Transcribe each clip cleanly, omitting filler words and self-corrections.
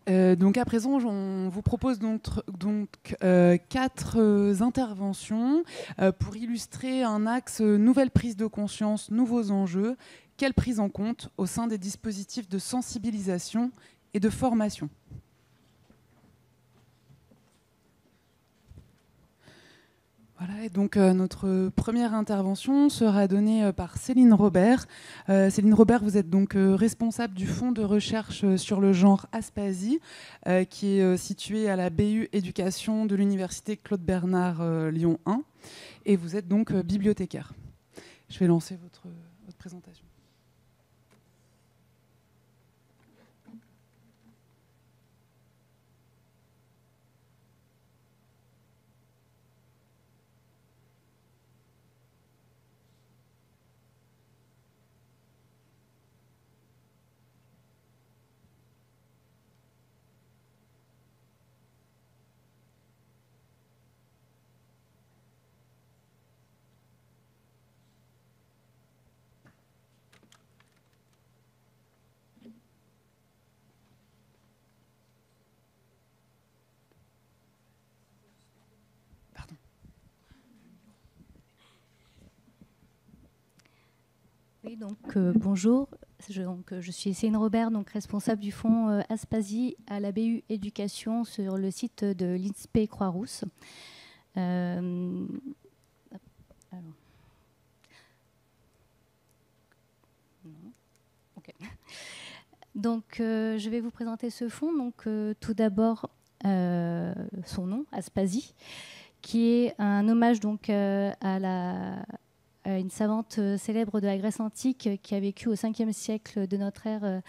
Donc à présent, on vous propose quatre interventions pour illustrer un axe nouvelle prise de conscience, nouveaux enjeux, quelle prise en compte au sein des dispositifs de sensibilisation et de formation. Voilà, et donc notre première intervention sera donnée par Céline Robert. Céline Robert, vous êtes donc responsable du fonds de recherche sur le genre Aspasie, qui est situé à la BU Éducation de l'Université Claude Bernard Lyon 1, et vous êtes donc bibliothécaire. Je vais lancer votre présentation. Oui, donc bonjour. Je suis Céline Robert, donc responsable du fonds Aspasie à la BU Éducation sur le site de l'INSPE Croix-Rousse. Donc, je vais vous présenter ce fonds. Donc, tout d'abord, son nom, Aspasie, qui est un hommage donc à une savante célèbre de la Grèce antique qui a vécu au 5e siècle de notre ère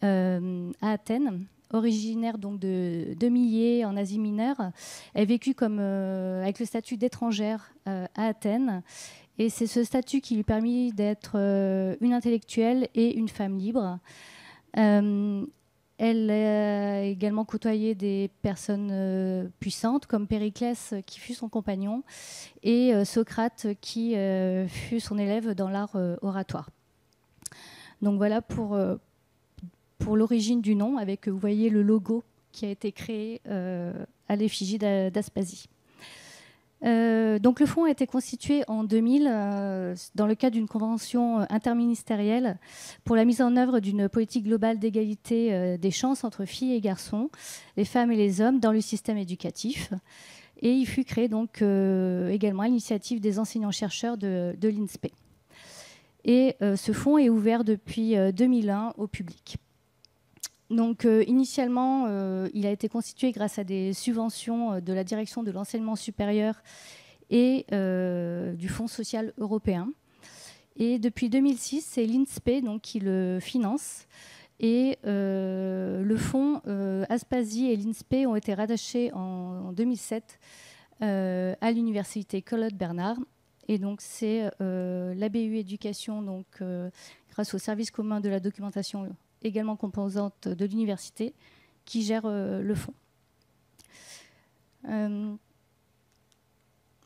à Athènes, originaire donc de Milet en Asie mineure. Elle a vécu avec le statut d'étrangère à Athènes. Et c'est ce statut qui lui permet d'être une intellectuelle et une femme libre. Elle a également côtoyé des personnes puissantes comme Périclès qui fut son compagnon et Socrate qui fut son élève dans l'art oratoire. Donc voilà pour l'origine du nom, avec, vous voyez, le logo qui a été créé à l'effigie d'Aspasie. Donc le fonds a été constitué en 2000 dans le cadre d'une convention interministérielle pour la mise en œuvre d'une politique globale d'égalité des chances entre filles et garçons, les femmes et les hommes dans le système éducatif. Et il fut créé donc également à l'initiative des enseignants-chercheurs de l'INSPE. Et ce fonds est ouvert depuis 2001 au public. Donc initialement, il a été constitué grâce à des subventions de la direction de l'enseignement supérieur et du Fonds social européen. Et depuis 2006, c'est l'INSPE donc, qui le finance. Et le fonds Aspasie et l'INSPE ont été rattachés en 2007 à l'université Claude Bernard. Et donc c'est l'ABU Éducation, donc, grâce au service commun de la documentation également composante de l'université, qui gère le fonds.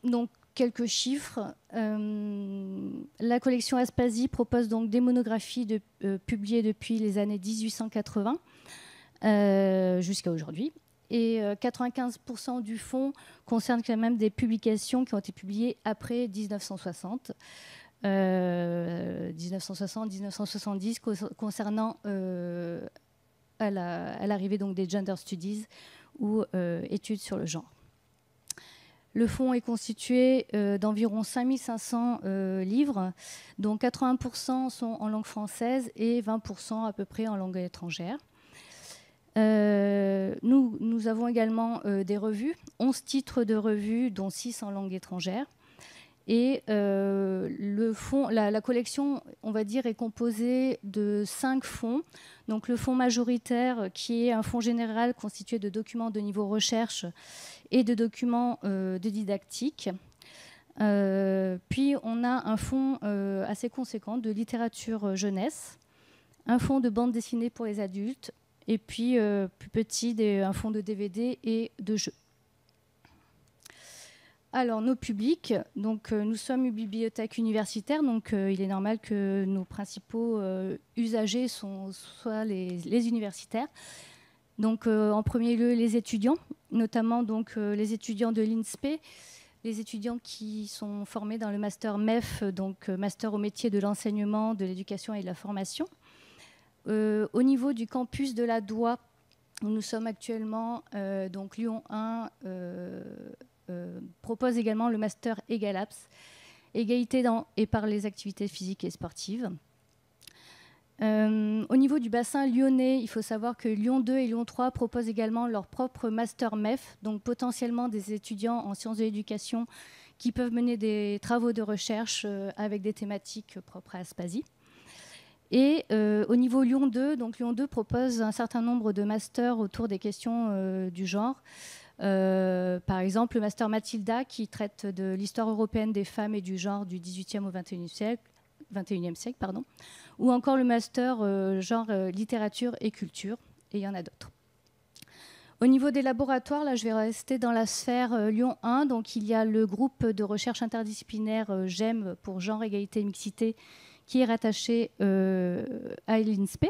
Donc, quelques chiffres. La collection Aspasie propose donc des monographies publiées depuis les années 1880 jusqu'à aujourd'hui. Et 95% du fonds concerne quand même des publications qui ont été publiées après 1960. 1960-1970 concernant à l'arrivée donc des gender studies ou études sur le genre. Le fonds est constitué d'environ 5500 livres, dont 80% sont en langue française et 20% à peu près en langue étrangère. Nous avons également des revues, 11 titres de revues, dont 6 en langue étrangère. Et le fonds, la collection, on va dire, est composée de 5 fonds. Donc le fonds majoritaire, qui est un fonds général constitué de documents de niveau recherche et de documents de didactique. Puis on a un fonds assez conséquent de littérature jeunesse, un fonds de bande dessinée pour les adultes, et puis plus petit, un fonds de DVD et de jeux. Alors, nos publics, donc, nous sommes une bibliothèque universitaire, donc il est normal que nos principaux usagers soient les universitaires. Donc, en premier lieu, les étudiants, notamment donc, les étudiants de l'INSPE, les étudiants qui sont formés dans le master MEF, donc master au métier de l'enseignement, de l'éducation et de la formation. Au niveau du campus de la Doua, où nous sommes actuellement, donc Lyon 1 propose également le master EGALAPS, égalité dans et par les activités physiques et sportives. Au niveau du bassin lyonnais, il faut savoir que Lyon 2 et Lyon 3 proposent également leur propre master MEF, donc potentiellement des étudiants en sciences de l'éducation qui peuvent mener des travaux de recherche avec des thématiques propres à Aspasie. Et au niveau Lyon 2, donc Lyon 2 propose un certain nombre de masters autour des questions du genre. Par exemple, le master Mathilda qui traite de l'histoire européenne des femmes et du genre du XVIIIe au XXIe siècle, pardon, ou encore le master genre littérature et culture, et il y en a d'autres. Au niveau des laboratoires, là je vais rester dans la sphère Lyon 1, donc il y a le groupe de recherche interdisciplinaire GEM pour genre, égalité et mixité qui est rattaché à l'INSPE.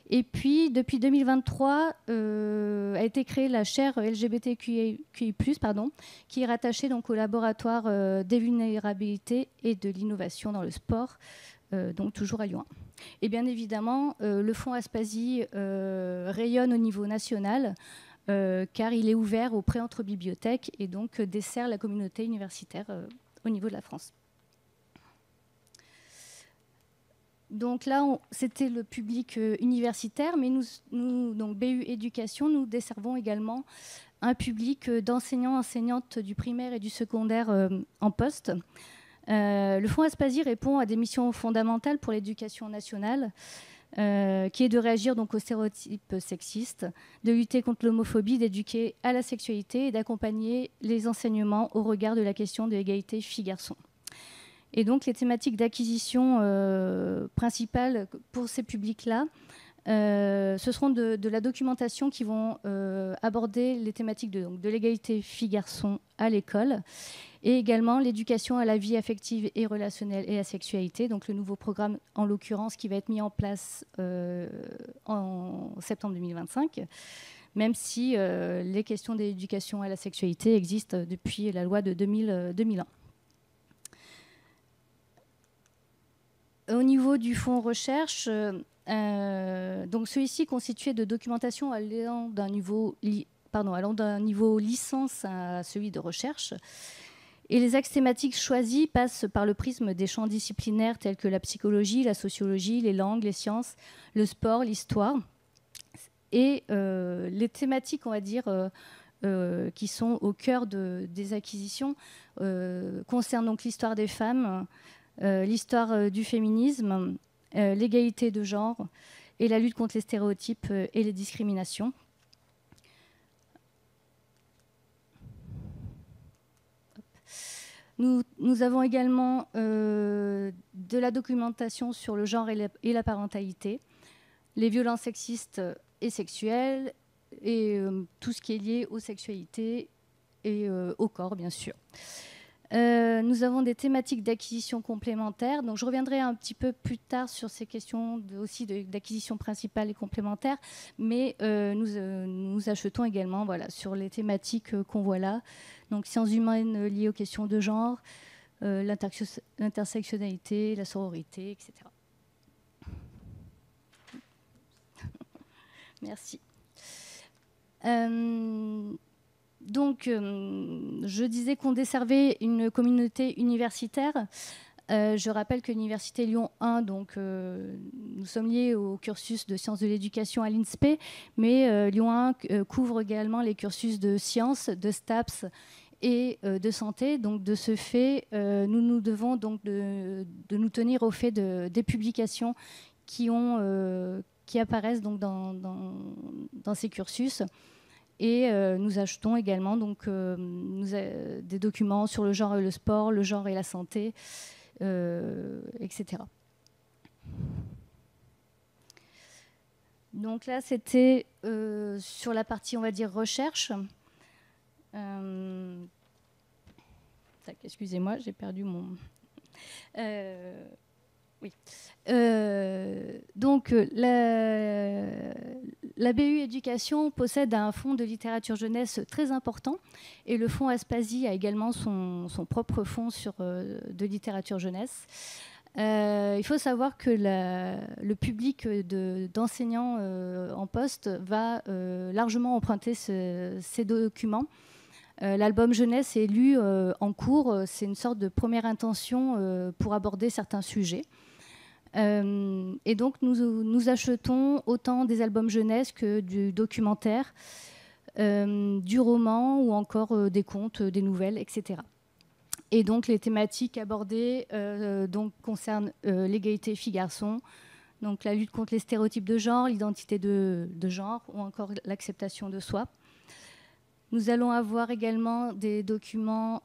Et puis, depuis 2023, a été créée la chaire LGBTQI+, qui est rattachée donc, au laboratoire des vulnérabilités et de l'innovation dans le sport, donc toujours à Lyon 1. Et bien évidemment, le fonds Aspasie rayonne au niveau national, car il est ouvert aux pré-entre bibliothèques et donc dessert la communauté universitaire au niveau de la France. Donc là, c'était le public universitaire, mais nous, donc BU Éducation, nous desservons également un public d'enseignants, enseignantes du primaire et du secondaire en poste. Le fonds Aspasie répond à des missions fondamentales pour l'éducation nationale, qui est de réagir donc aux stéréotypes sexistes, de lutter contre l'homophobie, d'éduquer à la sexualité et d'accompagner les enseignements au regard de la question de l'égalité filles-garçons. Et donc, les thématiques d'acquisition principales pour ces publics-là, ce seront de la documentation qui vont aborder les thématiques de l'égalité filles-garçons à l'école et également l'éducation à la vie affective et relationnelle et à la sexualité. Donc, le nouveau programme, en l'occurrence, qui va être mis en place en septembre 2025, même si les questions d'éducation à la sexualité existent depuis la loi de 2001. Au niveau du fonds recherche, donc celui-ci constitué de documentation allant d'un niveau licence à celui de recherche. Et les axes thématiques choisis passent par le prisme des champs disciplinaires tels que la psychologie, la sociologie, les langues, les sciences, le sport, l'histoire. Et les thématiques, on va dire, qui sont au cœur des acquisitions concernent donc l'histoire des femmes, l'histoire du féminisme, l'égalité de genre et la lutte contre les stéréotypes et les discriminations. Nous avons également de la documentation sur le genre et la parentalité, les violences sexistes et sexuelles et tout ce qui est lié aux sexualités et au corps, bien sûr. Nous avons des thématiques d'acquisition complémentaires. Donc, je reviendrai un petit peu plus tard sur ces questions aussi d'acquisition principale et complémentaire. Mais nous achetons également sur les thématiques qu'on voit là. Donc, sciences humaines liées aux questions de genre, l'intersectionnalité, la sororité, etc. Merci. Donc, je disais qu'on desservait une communauté universitaire. Je rappelle que l'Université Lyon 1, donc, nous sommes liés au cursus de sciences de l'éducation à l'INSPE, mais Lyon 1 couvre également les cursus de sciences, de STAPS et de santé. Donc, de ce fait, nous devons donc de nous tenir au fait des publications qui apparaissent donc dans ces cursus. Et nous achetons également donc, des documents sur le genre et le sport, le genre et la santé, etc. Donc là, c'était sur la partie, on va dire, recherche. Excusez-moi, j'ai perdu mon... Oui. Donc, la BU Éducation possède un fonds de littérature jeunesse très important et le fonds Aspasie a également son propre fonds de littérature jeunesse. Il faut savoir que le public d'enseignants en poste va largement emprunter ces documents. L'album jeunesse est lu en cours, c'est une sorte de première intention pour aborder certains sujets. Et donc nous achetons autant des albums jeunesse que du documentaire, du roman ou encore des contes, des nouvelles, etc. Et donc les thématiques abordées donc, concernent l'égalité filles-garçons, donc la lutte contre les stéréotypes de genre, l'identité de genre ou encore l'acceptation de soi. Nous allons avoir également des documents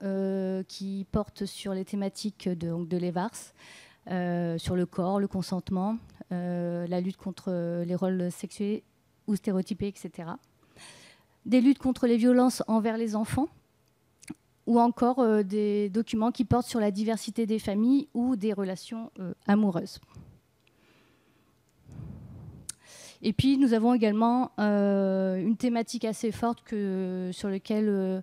qui portent sur les thématiques de l'EVARS, sur le corps, le consentement, la lutte contre les rôles sexués ou stéréotypés, etc. Des luttes contre les violences envers les enfants, ou encore des documents qui portent sur la diversité des familles ou des relations amoureuses. Et puis nous avons également une thématique assez forte sur laquelle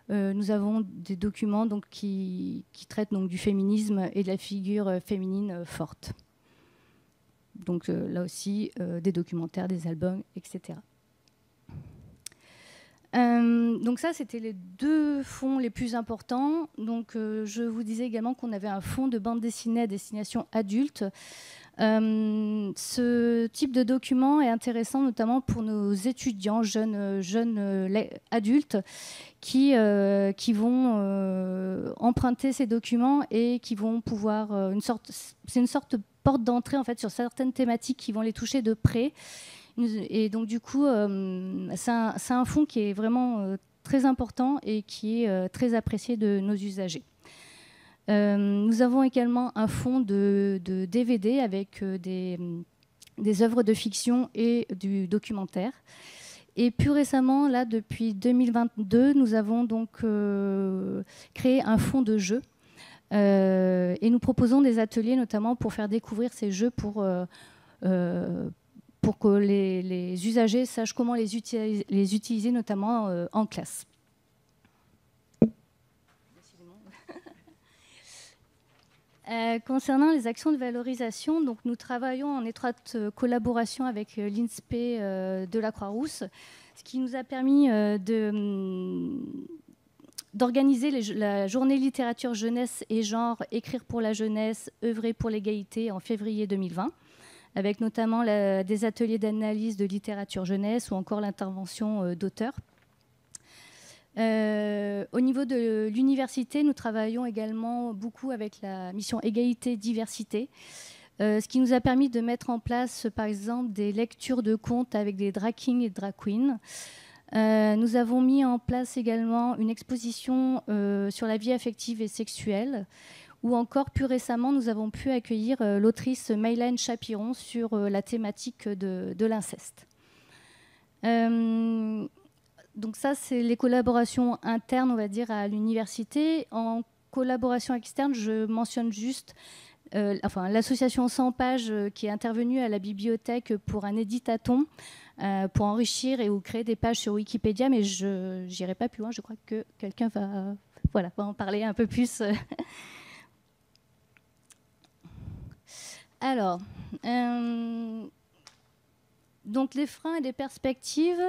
nous avons des documents donc, qui traitent donc, du féminisme et de la figure féminine forte. Donc là aussi, des documentaires, des albums, etc. Donc ça, c'était les deux fonds les plus importants. Donc je vous disais également qu'on avait un fonds de bande dessinée à destination adulte. Ce type de document est intéressant notamment pour nos étudiants, jeunes adultes qui vont emprunter ces documents et qui vont pouvoir c'est une sorte de porte d'entrée en fait sur certaines thématiques qui vont les toucher de près. Et donc du coup, c'est un fonds qui est vraiment très important et qui est très apprécié de nos usagers. Nous avons également un fonds de DVD avec des œuvres de fiction et du documentaire. Et plus récemment, là, depuis 2022, nous avons donc créé un fonds de jeux. Et nous proposons des ateliers, notamment pour faire découvrir ces jeux pour que les usagers sachent comment les utiliser, notamment en classe. Concernant les actions de valorisation, donc nous travaillons en étroite collaboration avec l'INSPE de la Croix-Rousse, ce qui nous a permis d'organiser la journée littérature jeunesse et genre, écrire pour la jeunesse, œuvrer pour l'égalité en février 2020, avec notamment des ateliers d'analyse de littérature jeunesse ou encore l'intervention d'auteurs. Au niveau de l'université, nous travaillons également beaucoup avec la mission égalité-diversité, ce qui nous a permis de mettre en place, par exemple, des lectures de contes avec des drag kings et drag queens. Nous avons mis en place également une exposition sur la vie affective et sexuelle, ou encore, plus récemment, nous avons pu accueillir l'autrice Maylaine Chapiron sur la thématique de l'inceste. Donc ça, c'est les collaborations internes, on va dire, à l'université. En collaboration externe, je mentionne juste l'association 100 pages qui est intervenue à la bibliothèque pour un éditathon, pour enrichir ou créer des pages sur Wikipédia, mais je n'irai pas plus loin. Je crois que quelqu'un va en parler un peu plus. Alors, donc les freins et les perspectives.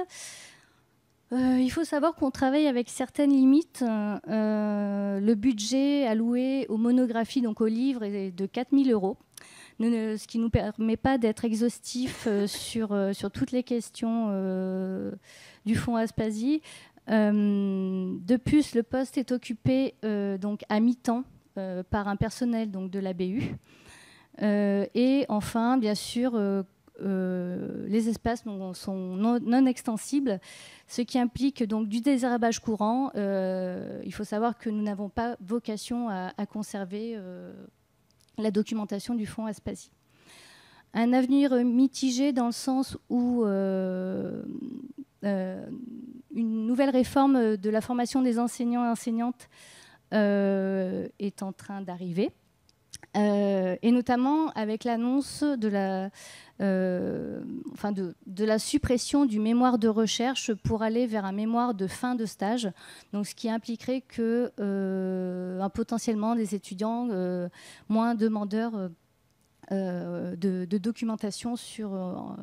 Il faut savoir qu'on travaille avec certaines limites. Le budget alloué aux monographies, donc aux livres, est de 4 000 €, ce qui ne nous permet pas d'être exhaustif sur toutes les questions du fonds Aspasie. De plus, le poste est occupé donc à mi-temps par un personnel donc, de la BU. Et enfin, bien sûr, les espaces sont non extensibles, ce qui implique donc du désherbage courant. Il faut savoir que nous n'avons pas vocation à conserver la documentation du fonds Aspasie. Un avenir mitigé dans le sens où une nouvelle réforme de la formation des enseignants et enseignantes est en train d'arriver. et notamment avec l'annonce de la suppression du mémoire de recherche pour aller vers un mémoire de fin de stage, donc ce qui impliquerait que potentiellement des étudiants moins demandeurs de documentation sur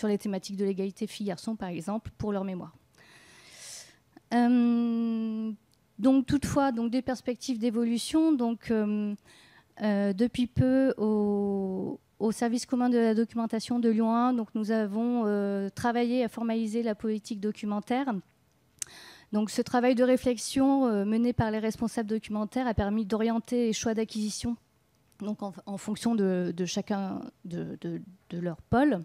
les thématiques de l'égalité filles-garçons, par exemple, pour leur mémoire. Donc toutefois, des perspectives d'évolution. Depuis peu, au service commun de la documentation de Lyon 1, nous avons travaillé à formaliser la politique documentaire. Donc, ce travail de réflexion mené par les responsables documentaires a permis d'orienter les choix d'acquisition en fonction de chacun de leur pôle,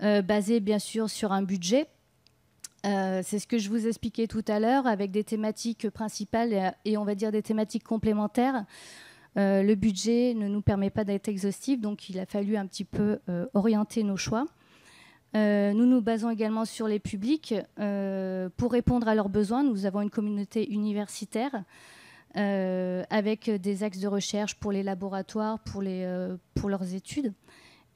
basé bien sûr sur un budget. C'est ce que je vous expliquais tout à l'heure, avec des thématiques principales et on va dire des thématiques complémentaires. Le budget ne nous permet pas d'être exhaustif, donc il a fallu un petit peu orienter nos choix. Nous nous basons également sur les publics. Pour répondre à leurs besoins, nous avons une communauté universitaire avec des axes de recherche pour les laboratoires, pour leurs études,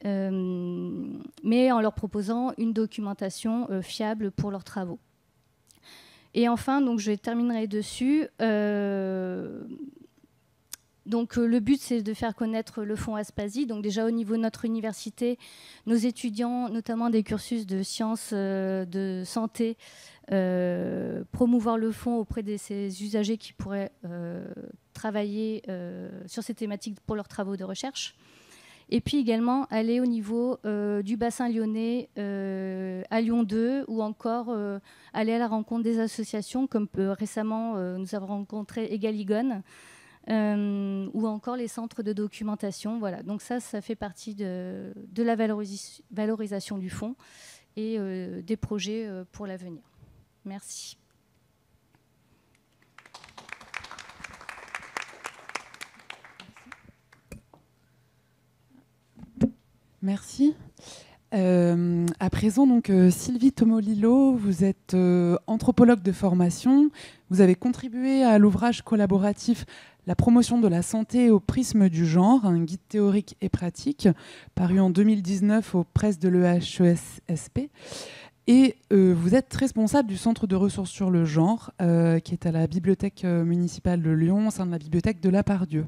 mais en leur proposant une documentation fiable pour leurs travaux. Et enfin, je terminerai dessus. Le but, c'est de faire connaître le fonds Aspasie. Donc déjà, au niveau de notre université, nos étudiants, notamment des cursus de sciences, de santé, promouvoir le fonds auprès de ces usagers qui pourraient travailler sur ces thématiques pour leurs travaux de recherche. Et puis également aller au niveau du bassin lyonnais, à Lyon 2, ou encore aller à la rencontre des associations, comme récemment nous avons rencontré Egaligone, ou encore les centres de documentation. Voilà. Donc ça fait partie de la valorisation du fonds et des projets pour l'avenir. Merci. Merci. À présent, Sylvie Tomolilo, vous êtes anthropologue de formation. Vous avez contribué à l'ouvrage collaboratif La promotion de la santé au prisme du genre, un guide théorique et pratique, paru en 2019 aux presses de l'EHESP. Et vous êtes responsable du centre de ressources sur le genre, qui est à la bibliothèque municipale de Lyon, au sein de la bibliothèque de la Pardieu.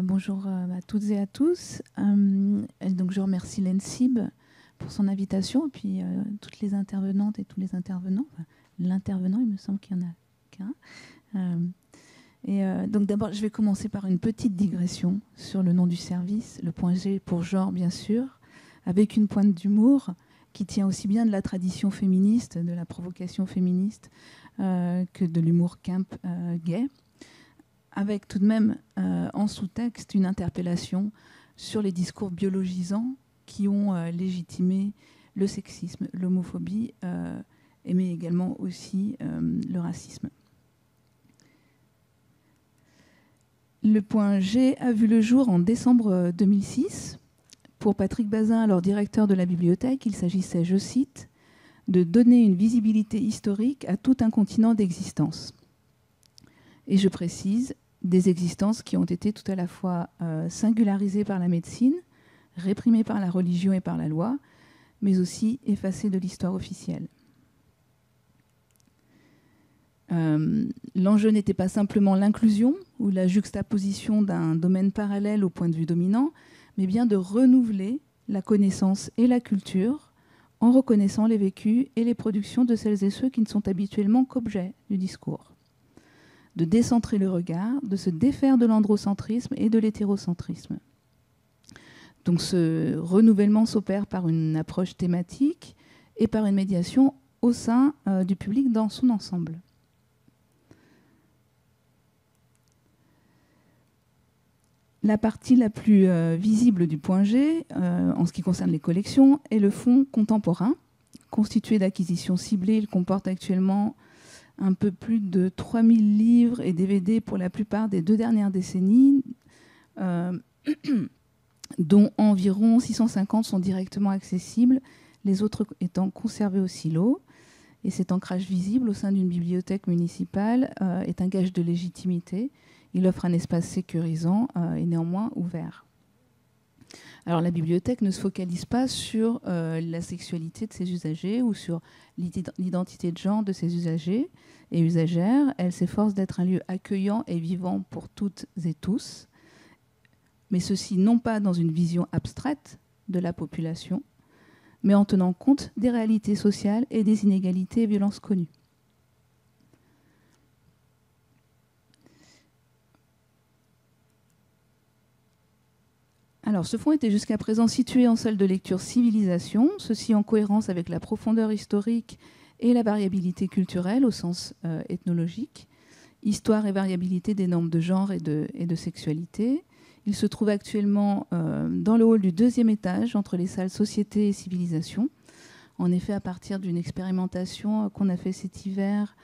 Bonjour à toutes et à tous. Donc je remercie l'ENSIB pour son invitation, et puis toutes les intervenantes et tous les intervenants. Enfin, l'intervenant, il me semble qu'il y en a qu'un. Donc d'abord, je vais commencer par une petite digression sur le nom du service, le point G pour genre, bien sûr, avec une pointe d'humour qui tient aussi bien de la tradition féministe, de la provocation féministe, que de l'humour camp gay, avec tout de même en sous-texte une interpellation sur les discours biologisants qui ont légitimé le sexisme, l'homophobie, mais également aussi le racisme. Le point G a vu le jour en décembre 2006. Pour Patrick Bazin, alors directeur de la bibliothèque, il s'agissait, je cite, de donner une visibilité historique à tout un continent d'existence. Et je précise, des existences qui ont été tout à la fois singularisées par la médecine, réprimées par la religion et par la loi, mais aussi effacées de l'histoire officielle. L'enjeu n'était pas simplement l'inclusion ou la juxtaposition d'un domaine parallèle au point de vue dominant, mais bien de renouveler la connaissance et la culture en reconnaissant les vécus et les productions de celles et ceux qui ne sont habituellement qu'objet du discours. De décentrer le regard, de se défaire de l'androcentrisme et de l'hétérocentrisme. Donc ce renouvellement s'opère par une approche thématique et par une médiation au sein du public dans son ensemble. La partie la plus visible du point G, en ce qui concerne les collections, est le fonds contemporain. Constitué d'acquisitions ciblées, il comporte actuellement un peu plus de 3000 livres et DVD pour la plupart des 2 dernières décennies, dont environ 650 sont directement accessibles, les autres étant conservés au silo. Et cet ancrage visible au sein d'une bibliothèque municipale est un gage de légitimité. Il offre un espace sécurisant et néanmoins ouvert. Alors la bibliothèque ne se focalise pas sur la sexualité de ses usagers ou sur l'identité de genre de ses usagers et usagères. Elle s'efforce d'être un lieu accueillant et vivant pour toutes et tous, mais ceci non pas dans une vision abstraite de la population, mais en tenant compte des réalités sociales et des inégalités et violences connues. Alors, ce fonds était jusqu'à présent situé en salle de lecture civilisation, ceci en cohérence avec la profondeur historique et la variabilité culturelle au sens ethnologique, histoire et variabilité des normes de genre et de sexualité. Il se trouve actuellement dans le hall du 2e étage, entre les salles société et civilisation. En effet, à partir d'une expérimentation qu'on a fait cet hiver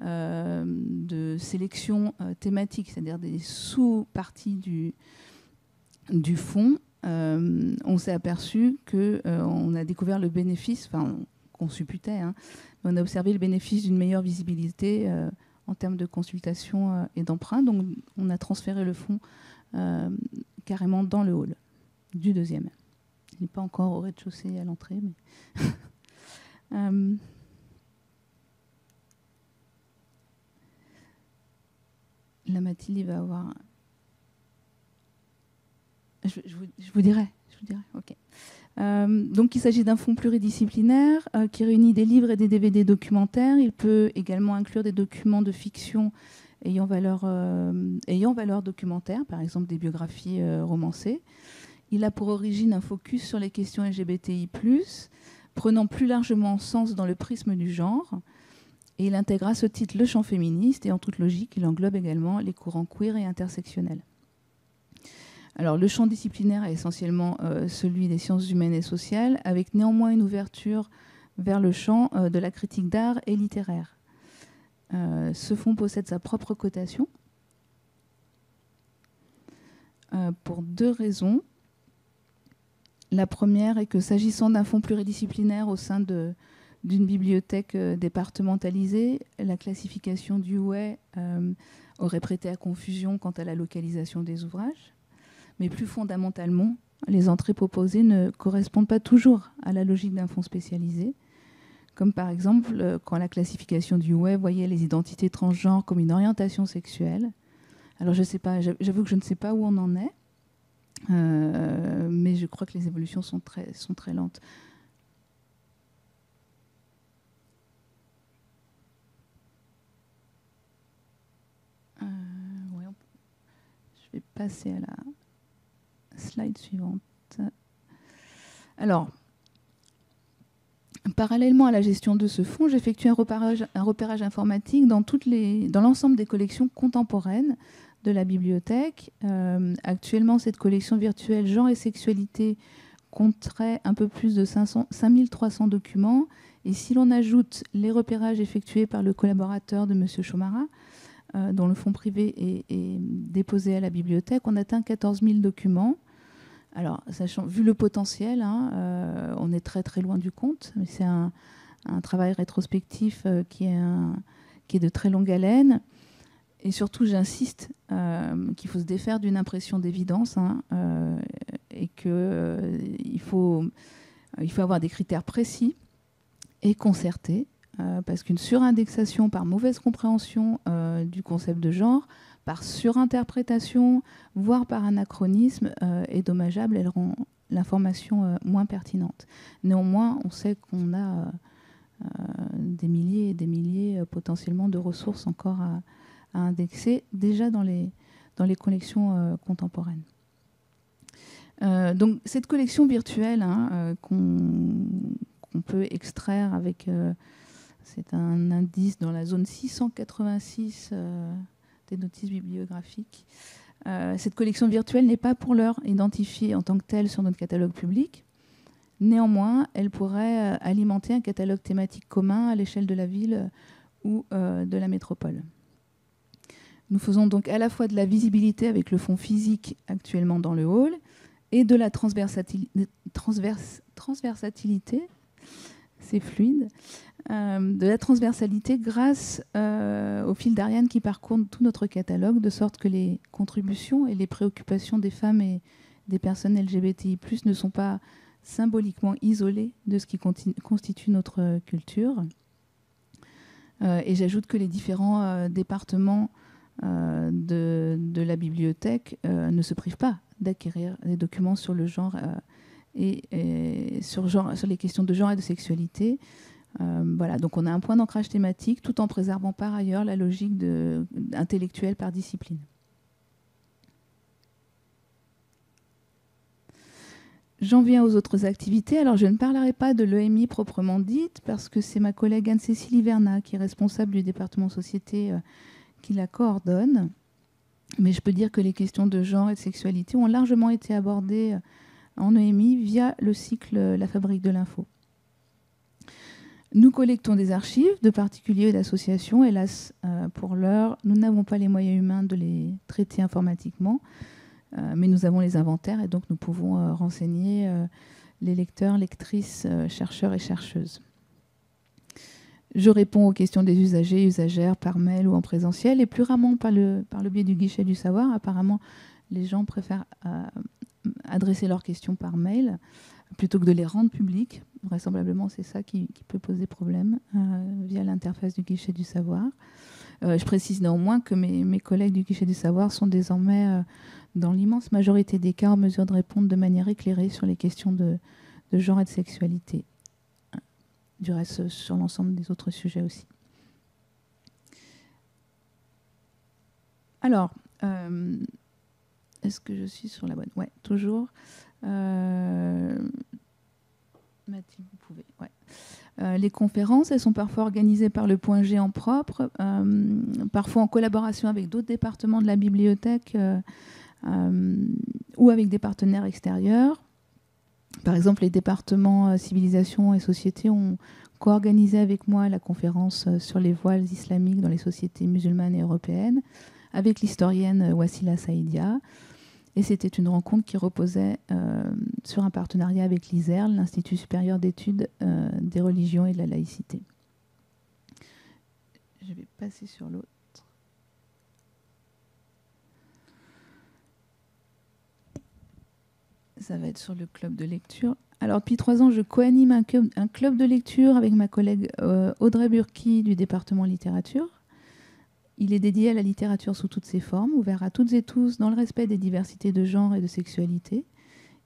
de sélection thématique, c'est-à-dire des sous-parties du fonds, on s'est aperçu qu'on a découvert le bénéfice, enfin qu'on supputait, hein, mais on a observé le bénéfice d'une meilleure visibilité en termes de consultation et d'emprunt. Donc on a transféré le fonds carrément dans le hall du 2e. Il n'est pas encore au rez-de-chaussée à l'entrée. Mais la Mathilde, il va avoir... Je vous dirai. Ok. Donc il s'agit d'un fonds pluridisciplinaire qui réunit des livres et des DVD documentaires. Il peut également inclure des documents de fiction ayant valeur documentaire, par exemple des biographies romancées. Il a pour origine un focus sur les questions LGBTI+, prenant plus largement sens dans le prisme du genre. Et il intègre à ce titre le champ féministe et en toute logique, il englobe également les courants queer et intersectionnels. Alors, le champ disciplinaire est essentiellement celui des sciences humaines et sociales, avec néanmoins une ouverture vers le champ de la critique d'art et littéraire. Ce fonds possède sa propre cotation pour 2 raisons. La première est que s'agissant d'un fonds pluridisciplinaire au sein d'une bibliothèque départementalisée, la classification du Houet aurait prêté à confusion quant à la localisation des ouvrages. Mais plus fondamentalement, les entrées proposées ne correspondent pas toujours à la logique d'un fonds spécialisé. Comme par exemple, quand la classification du Houet voyait les identités transgenres comme une orientation sexuelle. Alors je sais pas, j'avoue que je ne sais pas où on en est, mais je crois que les évolutions sont très lentes. Ouais, je vais passer à la slide suivante. Alors, parallèlement à la gestion de ce fonds, j'effectue un repérage informatique dans l'ensemble des collections contemporaines de la bibliothèque. Actuellement, cette collection virtuelle genre et sexualité compterait un peu plus de 5300 documents. Et si l'on ajoute les repérages effectués par le collaborateur de M. Chomara, dont le fonds privé est déposé à la bibliothèque, on atteint 14 000 documents. Alors, vu le potentiel, on est très loin du compte, mais c'est un travail rétrospectif qui est de très longue haleine. Et surtout, j'insiste qu'il faut se défaire d'une impression d'évidence et qu'il faut avoir des critères précis et concertés, parce qu'une surindexation par mauvaise compréhension du concept de genre, par surinterprétation, voire par anachronisme, est dommageable. Elle rend l'information moins pertinente. Néanmoins, on sait qu'on a des milliers et des milliers potentiellement de ressources encore à indexer, déjà dans les collections contemporaines. Donc, cette collection virtuelle qu'on peut extraire avec... c'est un indice dans la zone 686 des notices bibliographiques. Cette collection virtuelle n'est pas pour l'heure identifiée en tant que telle sur notre catalogue public. Néanmoins, elle pourrait alimenter un catalogue thématique commun à l'échelle de la ville ou de la métropole. Nous faisons donc à la fois de la visibilité avec le fond physique actuellement dans le hall et de la transversalité, c'est fluide, de la transversalité grâce au fil d'Ariane qui parcourt tout notre catalogue, de sorte que les contributions et les préoccupations des femmes et des personnes LGBTI+, ne sont pas symboliquement isolées de ce qui constitue notre culture. Et j'ajoute que les différents départements de la bibliothèque ne se privent pas d'acquérir des documents sur le genre et sur les questions de genre et de sexualité. Voilà, donc on a un point d'ancrage thématique tout en préservant par ailleurs la logique intellectuelle par discipline. J'en viens aux autres activités. Alors, je ne parlerai pas de l'EMI proprement dite, parce que c'est ma collègue Anne-Cécile Hiverna, qui est responsable du département société, qui la coordonne. Mais je peux dire que les questions de genre et de sexualité ont largement été abordées en EMI via le cycle La Fabrique de l'info. Nous collectons des archives de particuliers et d'associations. Hélas, pour l'heure, nous n'avons pas les moyens humains de les traiter informatiquement. Mais nous avons les inventaires et donc nous pouvons renseigner les lecteurs, lectrices, chercheurs et chercheuses. Je réponds aux questions des usagers et usagères par mail ou en présentiel et plus rarement par le biais du guichet du savoir. Apparemment, les gens préfèrent adresser leurs questions par mail plutôt que de les rendre publiques. Vraisemblablement, c'est ça qui peut poser problème via l'interface du guichet du savoir. Je précise néanmoins que mes collègues du guichet du savoir sont désormais, dans l'immense majorité des cas, en mesure de répondre de manière éclairée sur les questions de genre et de sexualité. Du reste, sur l'ensemble des autres sujets aussi. Alors, est-ce que je suis sur la bonne? Oui, toujours. Mathilde, vous pouvez. Ouais. Les conférences, elles sont parfois organisées par le Point G en propre, parfois en collaboration avec d'autres départements de la bibliothèque ou avec des partenaires extérieurs. Par exemple, les départements civilisation et société ont co-organisé avec moi la conférence sur les voiles islamiques dans les sociétés musulmanes et européennes, avec l'historienne Wassila Saïdia. Et c'était une rencontre qui reposait sur un partenariat avec l'ISERL, l'Institut supérieur d'études des religions et de la laïcité. Je vais passer sur l'autre. Ça va être sur le club de lecture. Alors, depuis 3 ans, je co-anime un club de lecture avec ma collègue Audrey Burki du département littérature. Il est dédié à la littérature sous toutes ses formes, ouvert à toutes et tous dans le respect des diversités de genre et de sexualité.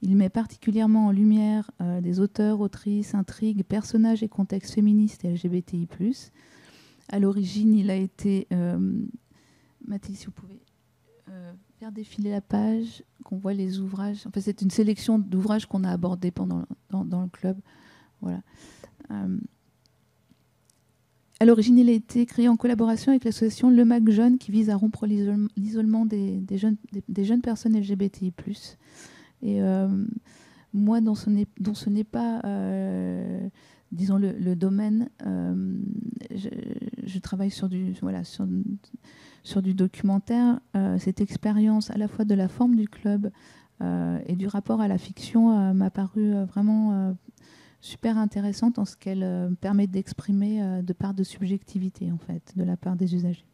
Il met particulièrement en lumière des auteurs, autrices, intrigues, personnages et contextes féministes et LGBTI+. À l'origine, il a été... Mathilde, si vous pouvez faire défiler la page, qu'on voit les ouvrages. Enfin, c'est une sélection d'ouvrages qu'on a abordés dans le club. Voilà. À l'origine, il a été créé en collaboration avec l'association Le Mac Jeune qui vise à rompre l'isolement des jeunes personnes LGBTI+. Et moi, dont ce n'est pas, disons, le domaine, je travaille sur du documentaire. Cette expérience à la fois de la forme du club et du rapport à la fiction m'a paru vraiment super intéressante en ce qu'elle permet d'exprimer de part de subjectivité, en fait, de la part des usagers.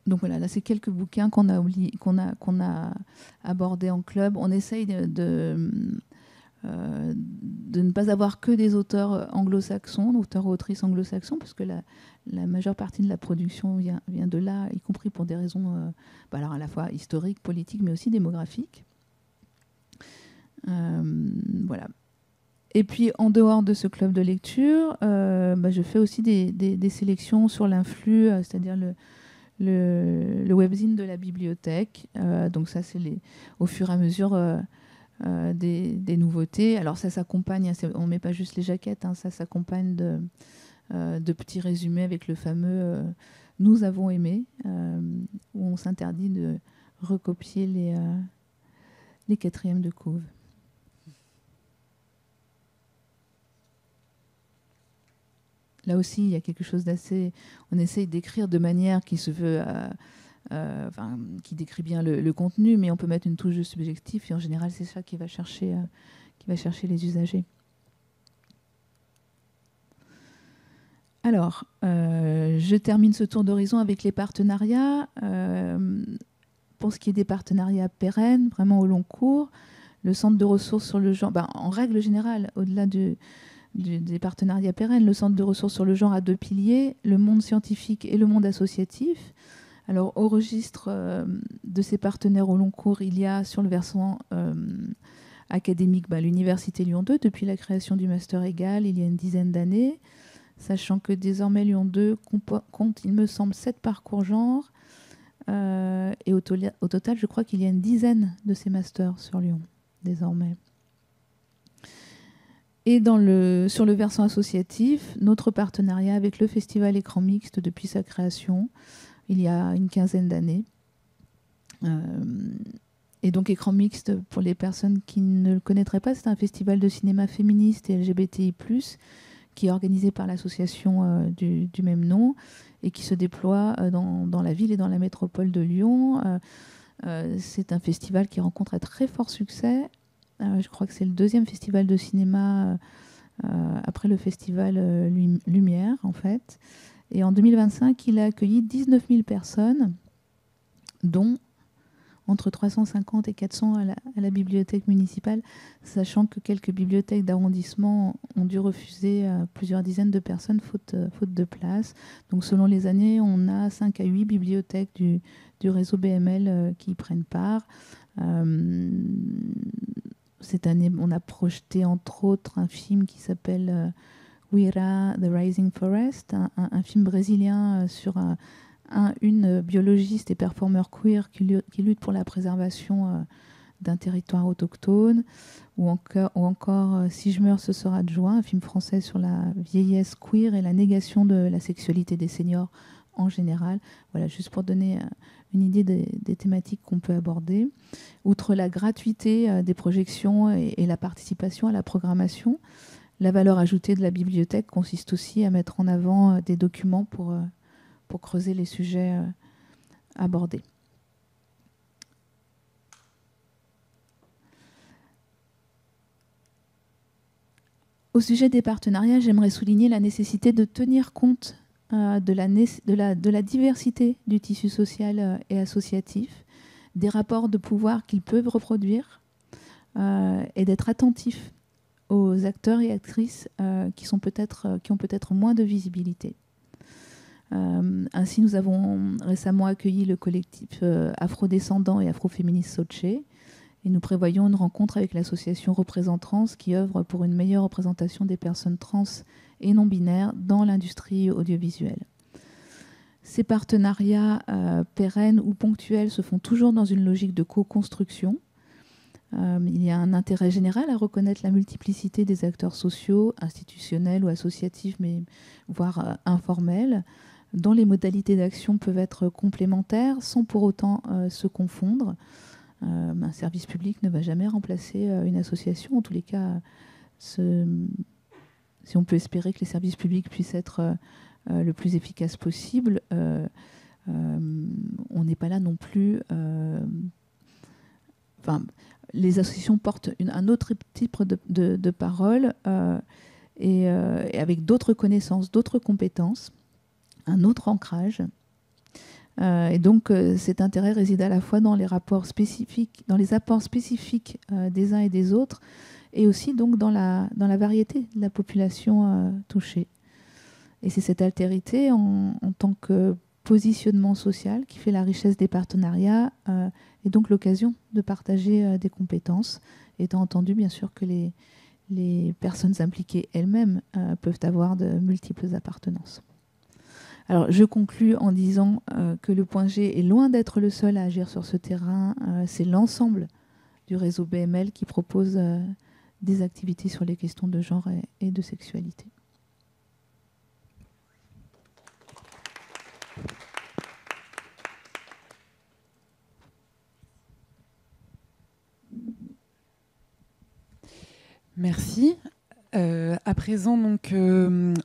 Donc voilà, là c'est quelques bouquins qu'on a abordés en club. On essaye de ne pas avoir que des auteurs anglo-saxons, auteurs ou autrices anglo-saxons, parce que la majeure partie de la production vient de là, y compris pour des raisons alors à la fois historiques, politiques, mais aussi démographiques. Voilà. Et puis en dehors de ce club de lecture, je fais aussi des sélections sur l'influx, c'est-à-dire le webzine de la bibliothèque. Donc ça, c'est au fur et à mesure des nouveautés. Alors ça s'accompagne, on ne met pas juste les jaquettes, ça s'accompagne de petits résumés avec le fameux « Nous avons aimé », où on s'interdit de recopier les quatrièmes de couve. là aussi, il y a quelque chose d'assez... On essaye d'écrire de manière qui se veut... qui décrit bien le contenu, mais on peut mettre une touche de subjectif, et en général, c'est ça qui va chercher les usagers. Alors, je termine ce tour d'horizon avec les partenariats. Pour ce qui est des partenariats pérennes, vraiment au long cours, le centre de ressources sur le genre, en règle générale, au-delà des partenariats pérennes, le centre de ressources sur le genre a 2 piliers, le monde scientifique et le monde associatif. Alors, au registre de ces partenaires au long cours, il y a sur le versant académique l'Université Lyon 2, depuis la création du Master Égal, il y a une dizaine d'années, sachant que désormais Lyon 2 compte, il me semble, 7 parcours genre, et au total, je crois qu'il y a une dizaine de ces masters sur Lyon, désormais. Et sur le versant associatif, notre partenariat avec le Festival Écran Mixte depuis sa création, il y a une quinzaine d'années. Et donc Écran Mixte, pour les personnes qui ne le connaîtraient pas, c'est un festival de cinéma féministe et LGBTI+, qui est organisé par l'association du même nom et qui se déploie dans la ville et dans la métropole de Lyon. C'est un festival qui rencontre un très fort succès. Je crois que c'est le 2e festival de cinéma après le festival Lumière, en fait. Et en 2025, il a accueilli 19 000 personnes, dont entre 350 et 400 à la bibliothèque municipale, sachant que quelques bibliothèques d'arrondissement ont dû refuser plusieurs dizaines de personnes faute de place. Donc selon les années, on a 5 à 8 bibliothèques du réseau BML qui y prennent part. Cette année, on a projeté entre autres un film qui s'appelle Wira, The Rising Forest, un film brésilien sur une biologiste et performeur queer qui lutte pour la préservation d'un territoire autochtone, ou encore Si je meurs, ce sera adjoint, un film français sur la vieillesse queer et la négation de la sexualité des seniors en général. Voilà, juste pour donner une idée des thématiques qu'on peut aborder. Outre la gratuité des projections et la participation à la programmation, la valeur ajoutée de la bibliothèque consiste aussi à mettre en avant des documents pour creuser les sujets abordés. Au sujet des partenariats, j'aimerais souligner la nécessité de tenir compte de la diversité du tissu social et associatif, des rapports de pouvoir qu'ils peuvent reproduire, et d'être attentifs aux acteurs et actrices qui ont peut-être moins de visibilité. Ainsi, nous avons récemment accueilli le collectif afrodescendant et afroféministe Soche, et nous prévoyons une rencontre avec l'association Représente Trans qui œuvre pour une meilleure représentation des personnes trans et non-binaires dans l'industrie audiovisuelle. Ces partenariats pérennes ou ponctuels se font toujours dans une logique de co-construction. Il y a un intérêt général à reconnaître la multiplicité des acteurs sociaux, institutionnels ou associatifs, mais voire informels, dont les modalités d'action peuvent être complémentaires sans pour autant se confondre. Un service public ne va jamais remplacer une association. En tous les cas, si on peut espérer que les services publics puissent être le plus efficaces possible, on n'est pas là non plus... les associations portent un autre type de parole et avec d'autres connaissances, d'autres compétences, un autre ancrage. Et donc cet intérêt réside à la fois dans les rapports spécifiques, dans les apports spécifiques des uns et des autres, et aussi donc dans la variété de la population touchée. Et c'est cette altérité en tant que positionnement social qui fait la richesse des partenariats et donc l'occasion de partager des compétences, étant entendu bien sûr que les personnes impliquées elles-mêmes peuvent avoir de multiples appartenances. Alors, je conclus en disant que le point G est loin d'être le seul à agir sur ce terrain. C'est l'ensemble du réseau BML qui propose des activités sur les questions de genre et de sexualité. Merci. À présent, donc,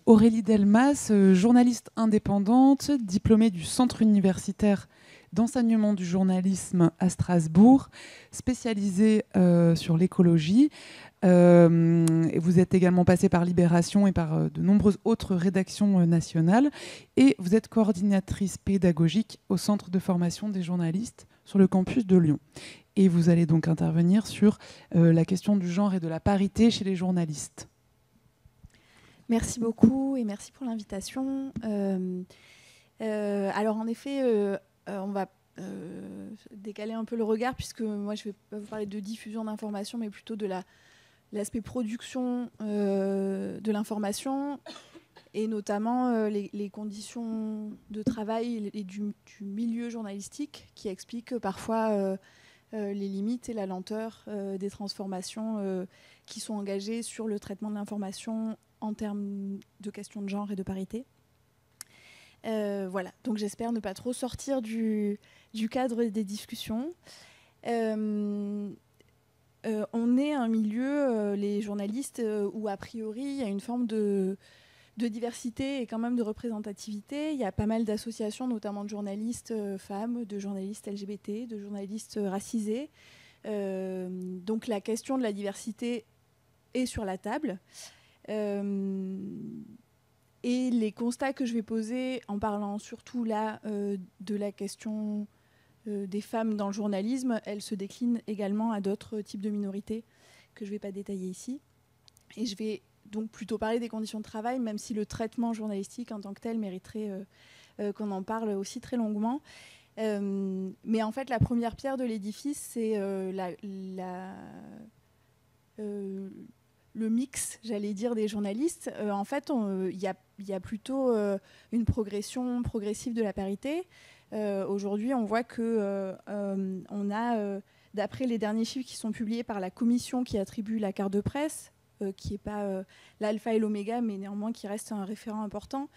Aurélie Delmas, journaliste indépendante, diplômée du Centre universitaire d'enseignement du journalisme à Strasbourg, spécialisée sur l'écologie. Et vous êtes également passée par Libération et par de nombreuses autres rédactions nationales. Et vous êtes coordinatrice pédagogique au Centre de formation des journalistes sur le campus de Lyon. Et vous allez donc intervenir sur la question du genre et de la parité chez les journalistes. Merci beaucoup et merci pour l'invitation. Alors en effet, on va décaler un peu le regard puisque moi je vais pas vous parler de diffusion d'informations mais plutôt de l'aspect production de l'information et notamment les conditions de travail et du milieu journalistique qui expliquent parfois les limites et la lenteur des transformations qui sont engagées sur le traitement de l'information en termes de questions de genre et de parité. Voilà, donc j'espère ne pas trop sortir du cadre des discussions. On est un milieu, les journalistes, où a priori il y a une forme de diversité et quand même de représentativité. Il y a pas mal d'associations, notamment de journalistes femmes, de journalistes LGBT, de journalistes racisés. Donc la question de la diversité est sur la table. Et les constats que je vais poser en parlant surtout là de la question des femmes dans le journalisme, elles se déclinent également à d'autres types de minorités que je ne vais pas détailler ici. Et je vais donc plutôt parler des conditions de travail, même si le traitement journalistique en tant que tel mériterait qu'on en parle aussi très longuement. Mais en fait, la première pierre de l'édifice, c'est le mix, j'allais dire, des journalistes. En fait, il y a plutôt une progression progressive de la parité. Aujourd'hui, on voit qu'on a, d'après les derniers chiffres qui sont publiés par la commission qui attribue la carte de presse, qui n'est pas l'alpha et l'oméga, mais néanmoins qui reste un référent important,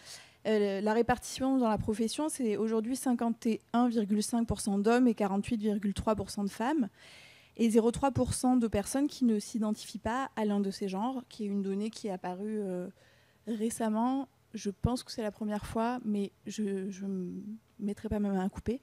la répartition dans la profession, c'est aujourd'hui 51,5% d'hommes et 48,3% de femmes. Et 0,3% de personnes qui ne s'identifient pas à l'un de ces genres, qui est une donnée qui est apparue récemment. Je pense que c'est la première fois, mais je ne mettrai pas ma main à couper.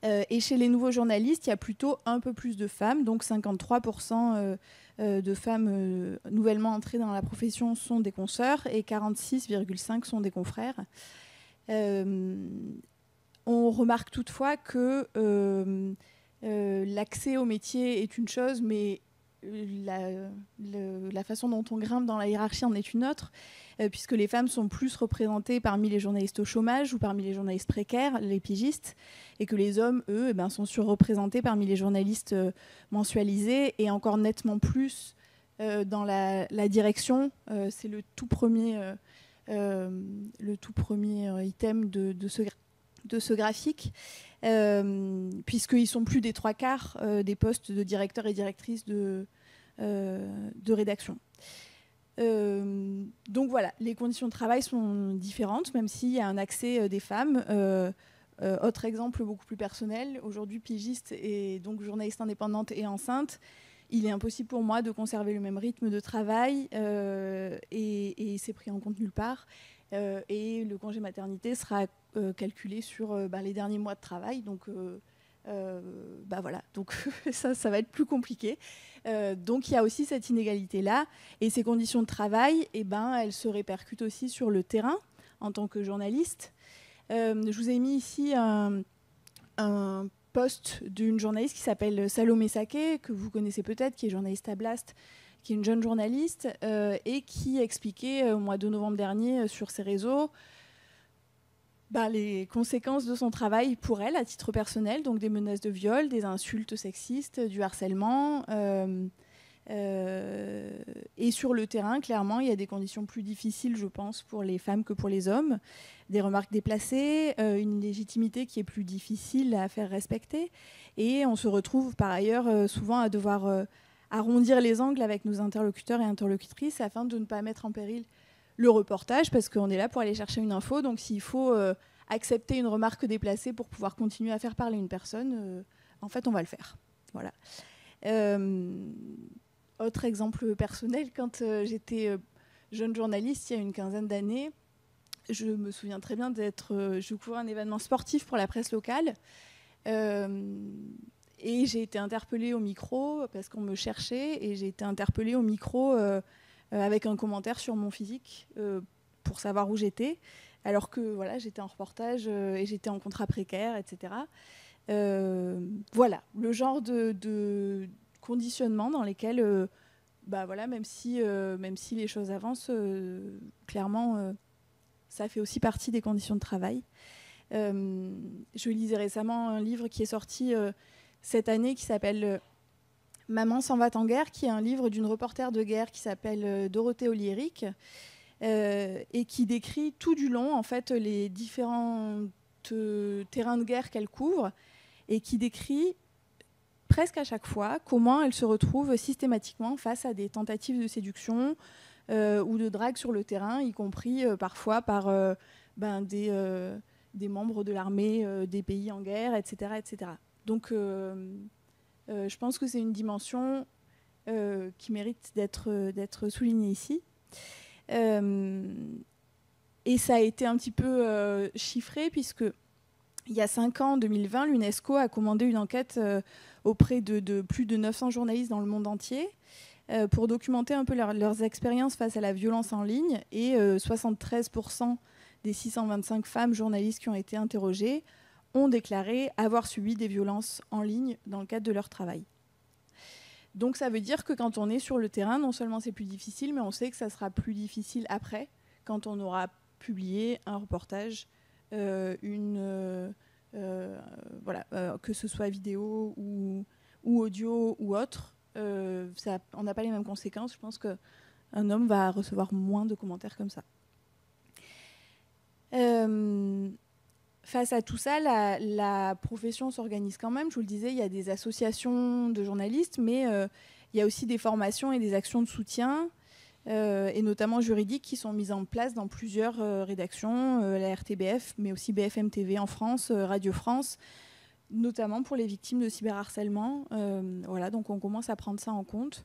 Et chez les nouveaux journalistes, il y a plutôt un peu plus de femmes, donc 53% de femmes nouvellement entrées dans la profession sont des consoeurs et 46,5% sont des confrères. On remarque toutefois que l'accès au métier est une chose, mais la façon dont on grimpe dans la hiérarchie en est une autre, puisque les femmes sont plus représentées parmi les journalistes au chômage ou parmi les journalistes précaires, les pigistes, et que les hommes, eux, sont surreprésentés parmi les journalistes mensualisés et encore nettement plus dans la direction. C'est le tout premier item de ce graphique, puisqu'ils sont plus des 3/4 des postes de directeurs et directrices de rédaction. Donc voilà, les conditions de travail sont différentes, même s'il y a un accès des femmes. Autre exemple beaucoup plus personnel, aujourd'hui pigiste et donc journaliste indépendante et enceinte, il est impossible pour moi de conserver le même rythme de travail et c'est pris en compte nulle part. Et le congé maternité sera calculé sur les derniers mois de travail, donc voilà, donc ça va être plus compliqué. Donc il y a aussi cette inégalité-là, et ces conditions de travail, elles se répercutent aussi sur le terrain en tant que journaliste. Je vous ai mis ici un post d'une journaliste qui s'appelle Salomé Saké, que vous connaissez peut-être, qui est journaliste à Blast, qui est une jeune journaliste et qui expliquait au mois de novembre dernier sur ses réseaux les conséquences de son travail pour elle à titre personnel, donc des menaces de viol, des insultes sexistes, du harcèlement. Et sur le terrain, clairement, il y a des conditions plus difficiles, je pense, pour les femmes que pour les hommes. Des remarques déplacées, une légitimité qui est plus difficile à faire respecter. Et on se retrouve par ailleurs souvent à devoir arrondir les angles avec nos interlocuteurs et interlocutrices afin de ne pas mettre en péril le reportage, parce qu'on est là pour aller chercher une info. Donc s'il faut accepter une remarque déplacée pour pouvoir continuer à faire parler une personne, en fait, on va le faire. Voilà. Autre exemple personnel, quand j'étais jeune journaliste, il y a une quinzaine d'années, je me souviens très bien je couvrais un événement sportif pour la presse locale. Et j'ai été interpellée au micro parce qu'on me cherchait, et j'ai été interpellée au micro avec un commentaire sur mon physique pour savoir où j'étais, alors que voilà, j'étais en reportage et j'étais en contrat précaire, etc. Voilà, le genre de conditionnement dans lesquels, voilà, même si les choses avancent, clairement, ça fait aussi partie des conditions de travail. Je lisais récemment un livre qui est sorti cette année qui s'appelle Maman s'en va en guerre, qui est un livre d'une reporter de guerre qui s'appelle Dorothée Oliéric et qui décrit tout du long en fait les différents terrains de guerre qu'elle couvre, et qui décrit presque à chaque fois comment elle se retrouve systématiquement face à des tentatives de séduction ou de drague sur le terrain, y compris parfois par des membres de l'armée des pays en guerre, etc. etc. Donc je pense que c'est une dimension qui mérite d'être soulignée ici. Et ça a été un petit peu chiffré, puisque il y a 5 ans, en 2020, l'UNESCO a commandé une enquête auprès de plus de 900 journalistes dans le monde entier pour documenter un peu leurs expériences face à la violence en ligne. Et 73% des 625 femmes journalistes qui ont été interrogées ont déclaré avoir subi des violences en ligne dans le cadre de leur travail. Donc ça veut dire que quand on est sur le terrain, non seulement c'est plus difficile, mais on sait que ça sera plus difficile après, quand on aura publié un reportage, que ce soit vidéo ou audio ou autre. On n'a pas les mêmes conséquences. Je pense qu'un homme va recevoir moins de commentaires comme ça. Face à tout ça, la profession s'organise quand même. Je vous le disais, il y a des associations de journalistes, mais il y a aussi des formations et des actions de soutien, et notamment juridiques, qui sont mises en place dans plusieurs rédactions, la RTBF, mais aussi BFM TV en France, Radio France, notamment pour les victimes de cyberharcèlement. Voilà, donc on commence à prendre ça en compte.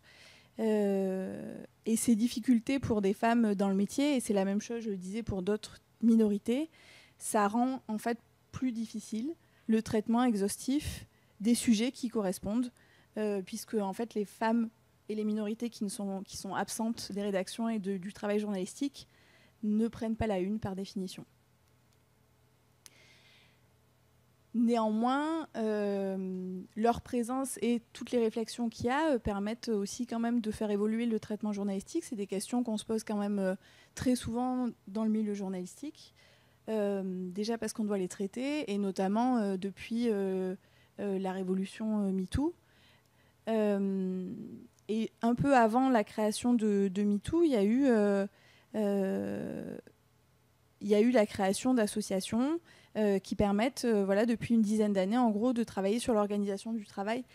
Et ces difficultés pour des femmes dans le métier, et c'est la même chose, je le disais, pour d'autres minorités, ça rend en fait plus difficile le traitement exhaustif des sujets qui correspondent, puisque en fait les femmes et les minorités qui sont absentes des rédactions et du travail journalistique ne prennent pas la une par définition. Néanmoins, leur présence et toutes les réflexions qu'il y a permettent aussi quand même de faire évoluer le traitement journalistique. C'est des questions qu'on se pose quand même très souvent dans le milieu journalistique. Déjà parce qu'on doit les traiter, et notamment depuis la révolution MeToo. Et un peu avant la création de MeToo, il y a eu la création d'associations qui permettent, depuis une dizaine d'années, en gros, de travailler sur l'organisation du travail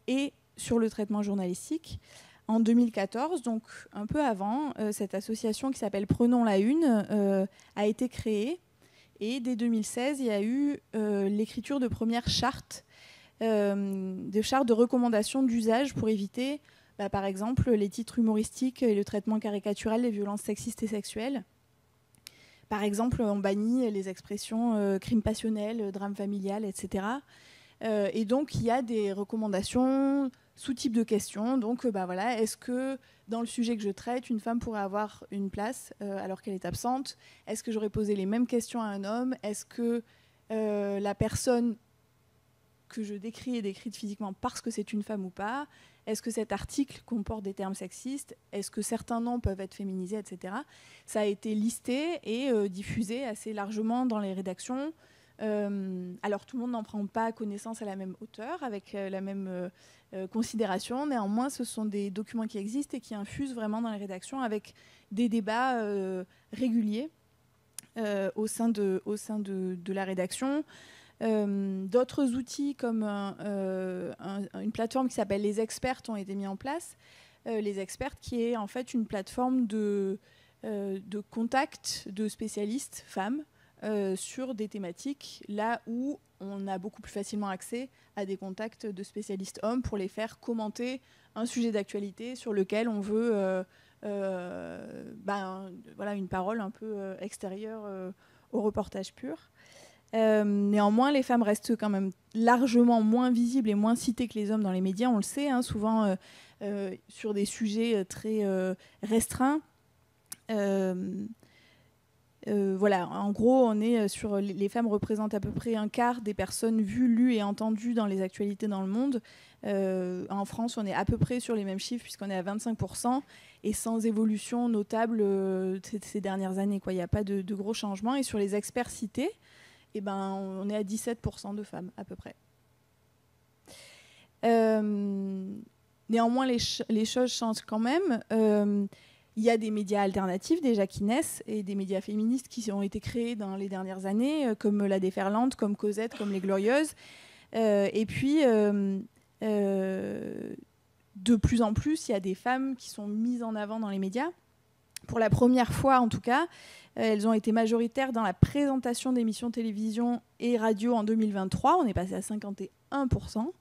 et sur le traitement journalistique. En 2014, donc un peu avant, cette association qui s'appelle Prenons la Une a été créée. Et dès 2016, il y a eu l'écriture de premières chartes, de recommandations d'usage pour éviter, par exemple, les titres humoristiques et le traitement caricatural des violences sexistes et sexuelles. Par exemple, on bannit les expressions crime passionnel, drame familial, etc. Et donc, il y a des recommandations sous type de questions. Donc, est-ce que dans le sujet que je traite, une femme pourrait avoir une place alors qu'elle est absente? Est-ce que j'aurais posé les mêmes questions à un homme? Est-ce que la personne que je décris est décrite physiquement parce que c'est une femme ou pas? Est-ce que cet article comporte des termes sexistes? Est-ce que certains noms peuvent être féminisés, etc. Ça a été listé et diffusé assez largement dans les rédactions. Alors tout le monde n'en prend pas connaissance à la même hauteur, avec la même considération. Néanmoins, ce sont des documents qui existent et qui infusent vraiment dans les rédactions, avec des débats réguliers au sein de la rédaction. D'autres outils comme une plateforme qui s'appelle Les Expertes ont été mis en place. Les Expertes, qui est en fait une plateforme de contact de spécialistes femmes sur des thématiques là où on a beaucoup plus facilement accès à des contacts de spécialistes hommes pour les faire commenter un sujet d'actualité sur lequel on veut voilà, une parole un peu extérieure au reportage pur. Néanmoins, les femmes restent quand même largement moins visibles et moins citées que les hommes dans les médias, on le sait, hein, souvent sur des sujets très restreints. Voilà, en gros, on est sur les femmes représentent à peu près un quart des personnes vues, lues et entendues dans les actualités dans le monde. En France, on est à peu près sur les mêmes chiffres puisqu'on est à 25% et sans évolution notable ces dernières années, quoi. Il n'y a pas de gros changements. Et sur les experts cités, eh ben, on est à 17% de femmes à peu près. Néanmoins, les choses changent quand même. Il y a des médias alternatifs déjà qui naissent et des médias féministes qui ont été créés dans les dernières années, comme La Déferlante, comme Cosette, comme Les Glorieuses. Et puis, de plus en plus, il y a des femmes qui sont mises en avant dans les médias. Pour la première fois, en tout cas, elles ont été majoritaires dans la présentation d'émissions télévision et radio en 2023. On est passé à 51%.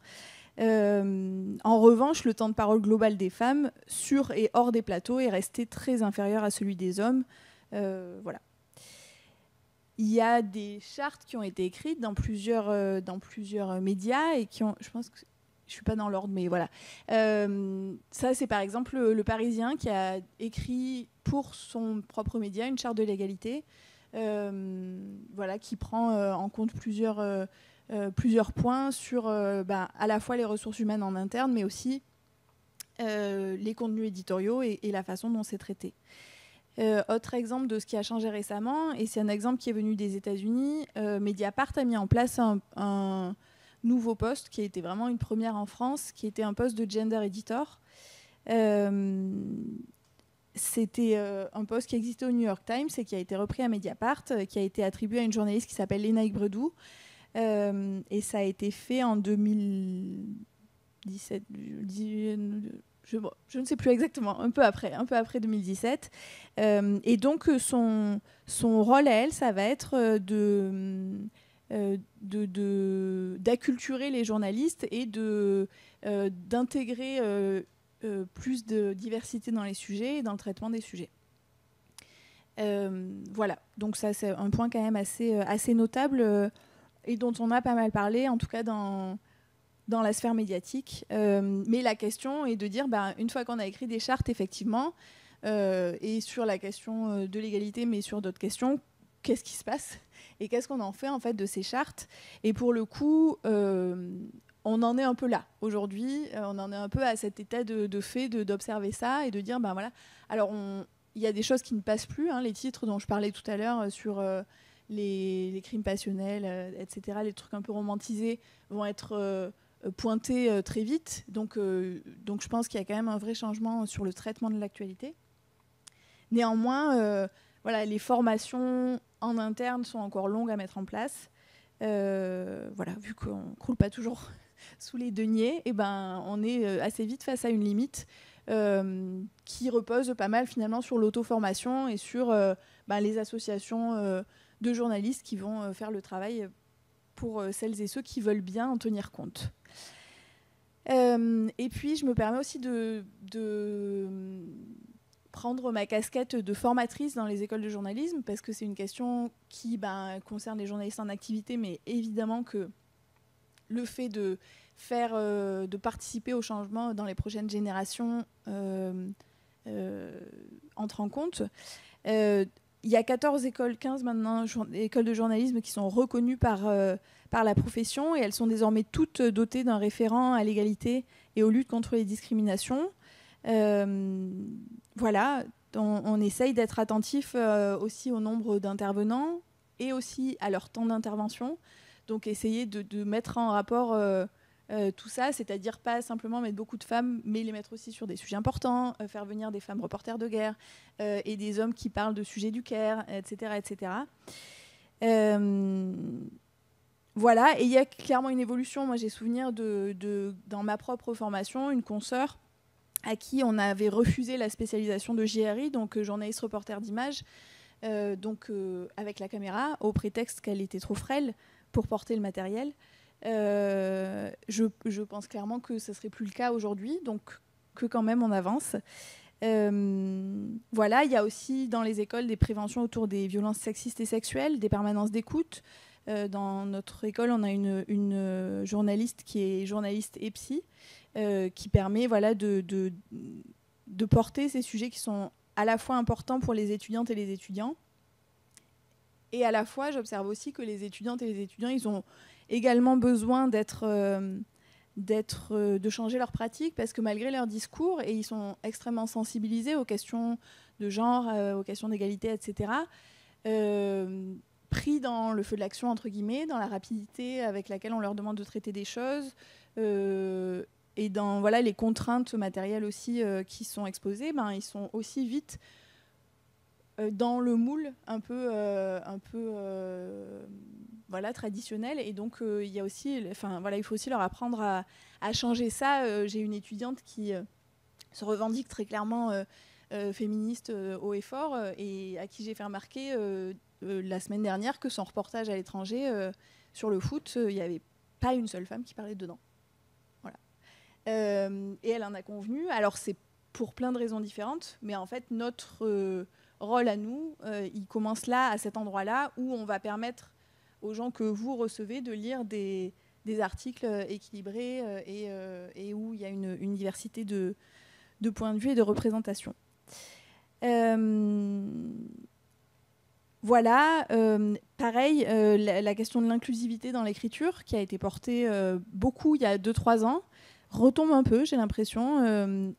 En revanche, le temps de parole global des femmes sur et hors des plateaux est resté très inférieur à celui des hommes. Voilà. Il y a des chartes qui ont été écrites dans plusieurs médias et qui ont, je pense que je suis pas dans l'ordre, mais voilà. Ça, c'est par exemple le Parisien qui a écrit pour son propre média une charte de l'égalité, voilà, qui prend en compte plusieurs points sur à la fois les ressources humaines en interne, mais aussi les contenus éditoriaux et la façon dont c'est traité. Autre exemple de ce qui a changé récemment, et c'est un exemple qui est venu des États-Unis, Mediapart a mis en place un nouveau poste qui a été vraiment une première en France, qui était un poste de gender editor. C'était un poste qui existait au New York Times et qui a été repris à Mediapart, qui a été attribué à une journaliste qui s'appelle Lénaïque Bredou. Et ça a été fait en 2017, je ne sais plus exactement, un peu après 2017. Et donc son rôle à elle, ça va être d'acculturer les journalistes et d'intégrer plus de diversité dans les sujets et dans le traitement des sujets. Voilà, donc ça c'est un point quand même assez notable et dont on a pas mal parlé, en tout cas dans la sphère médiatique. Mais la question est de dire, une fois qu'on a écrit des chartes, effectivement, et sur la question de l'égalité, mais sur d'autres questions, qu'est-ce qui se passe et qu'est-ce qu'on en fait, en fait, de ces chartes. Et pour le coup, on en est un peu là aujourd'hui. On en est un peu à cet état de fait, d'observer ça et de dire, voilà. Alors, il y a des choses qui ne passent plus, hein, les titres dont je parlais tout à l'heure sur les crimes passionnels, etc., les trucs un peu romantisés vont être pointés très vite. Donc je pense qu'il y a quand même un vrai changement sur le traitement de l'actualité. Néanmoins, voilà, les formations en interne sont encore longues à mettre en place. Voilà, vu qu'on ne croule pas toujours sous les deniers, on est assez vite face à une limite qui repose pas mal finalement sur l'auto-formation et sur les associations de journalistes qui vont faire le travail pour celles et ceux qui veulent bien en tenir compte. Et puis, je me permets aussi de prendre ma casquette de formatrice dans les écoles de journalisme, parce que c'est une question qui concerne les journalistes en activité, mais évidemment que le fait de participer au changement dans les prochaines générations entre en compte. Il y a 14 écoles, 15 maintenant, écoles de journalisme qui sont reconnues par la profession, et elles sont désormais toutes dotées d'un référent à l'égalité et aux luttes contre les discriminations. Voilà, on essaye d'être attentif aussi au nombre d'intervenants et aussi à leur temps d'intervention. Donc essayer de mettre en rapport tout ça, c'est-à-dire pas simplement mettre beaucoup de femmes, mais les mettre aussi sur des sujets importants, faire venir des femmes reporters de guerre et des hommes qui parlent de sujets du Caire, etc. etc. Voilà, et il y a clairement une évolution. Moi, j'ai souvenir dans ma propre formation, une consoeur à qui on avait refusé la spécialisation de JRI, donc journaliste reporter d'image, donc avec la caméra, au prétexte qu'elle était trop frêle pour porter le matériel. Je pense clairement que ce ne serait plus le cas aujourd'hui, donc que quand même on avance. Voilà, il y a aussi dans les écoles des préventions autour des violences sexistes et sexuelles, des permanences d'écoute. Dans notre école, on a une journaliste qui est journaliste et psy, qui permet voilà, de porter ces sujets qui sont à la fois importants pour les étudiantes et les étudiants. Et à la fois, j'observe aussi que les étudiantes et les étudiants, ils ont également besoin de changer leur pratique, parce que malgré leur discours, et ils sont extrêmement sensibilisés aux questions de genre, aux questions d'égalité, etc., pris dans le feu de l'action, entre guillemets, dans la rapidité avec laquelle on leur demande de traiter des choses, et dans voilà, les contraintes matérielles aussi qui sont exposées, ils sont aussi vite dans le moule un peu voilà, traditionnel. Et donc, il y a aussi, voilà, il faut aussi leur apprendre à changer ça. J'ai une étudiante qui se revendique très clairement féministe haut et fort, et à qui j'ai fait remarquer la semaine dernière que son reportage à l'étranger sur le foot, il n'y avait pas une seule femme qui parlait dedans. Voilà. Et elle en a convenu. Alors, c'est pour plein de raisons différentes, mais en fait, notre rôle à nous, il commence là, à cet endroit-là, où on va permettre aux gens que vous recevez de lire des articles équilibrés et où il y a une diversité de points de vue et de représentation. Voilà, pareil, la question de l'inclusivité dans l'écriture, qui a été portée beaucoup il y a 2-3 ans, retombe un peu, j'ai l'impression.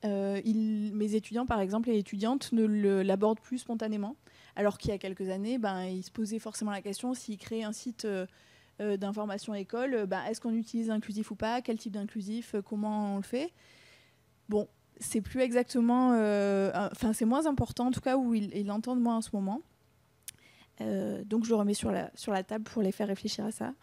Mes étudiants, par exemple, et étudiantes ne l'abordent plus spontanément, alors qu'il y a quelques années, ils se posaient forcément la question, s'ils créaient un site d'information école, est-ce qu'on utilise l'inclusif ou pas, quel type d'inclusif, comment on le fait. Bon, c'est plus exactement... c'est moins important, en tout cas, où ils l'entendent moins en ce moment. Donc je le remets sur la table pour les faire réfléchir à ça.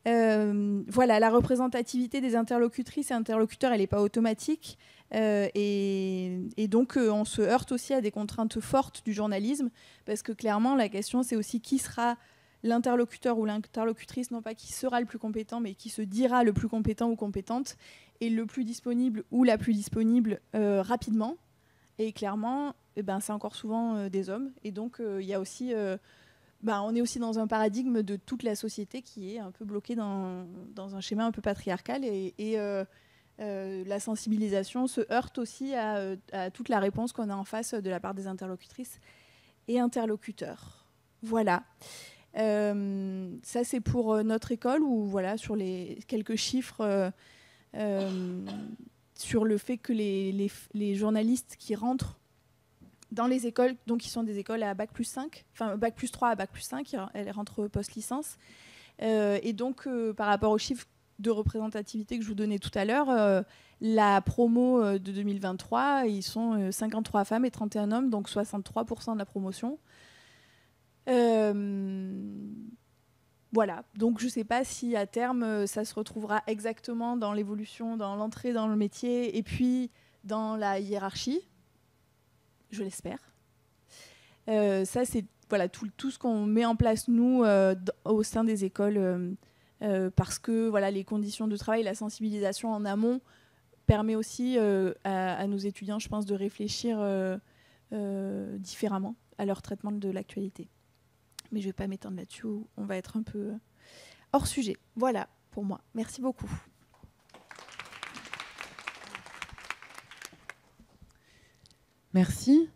Voilà, la représentativité des interlocutrices et interlocuteurs, elle n'est pas automatique. Et donc, on se heurte aussi à des contraintes fortes du journalisme, parce que clairement, la question, c'est aussi qui sera l'interlocuteur ou l'interlocutrice, non pas qui sera le plus compétent, mais qui se dira le plus compétent ou compétente, et le plus disponible ou la plus disponible rapidement. Et clairement, c'est encore souvent des hommes. Et donc, il y a aussi... on est aussi dans un paradigme de toute la société qui est un peu bloqué dans un schéma un peu patriarcal, et la sensibilisation se heurte aussi à toute la réponse qu'on a en face de la part des interlocutrices et interlocuteurs. Voilà. Ça, c'est pour notre école, où voilà, sur les quelques chiffres sur le fait que les journalistes qui rentrent dans les écoles, donc qui sont des écoles à Bac+5, enfin Bac+3 à Bac+5, elles rentrent post-licence. Et donc, par rapport aux chiffres de représentativité que je vous donnais tout à l'heure, la promo de 2023, ils sont 53 femmes et 31 hommes, donc 63% de la promotion. Voilà, donc je ne sais pas si à terme, ça se retrouvera exactement dans l'évolution, dans l'entrée dans le métier, et puis dans la hiérarchie. Je l'espère. Ça, c'est voilà, tout ce qu'on met en place, nous, au sein des écoles, parce que voilà, les conditions de travail, la sensibilisation en amont permet aussi à nos étudiants, je pense, de réfléchir différemment à leur traitement de l'actualité. Mais je ne vais pas m'étendre là-dessus, on va être un peu hors sujet. Voilà pour moi. Merci beaucoup. Merci.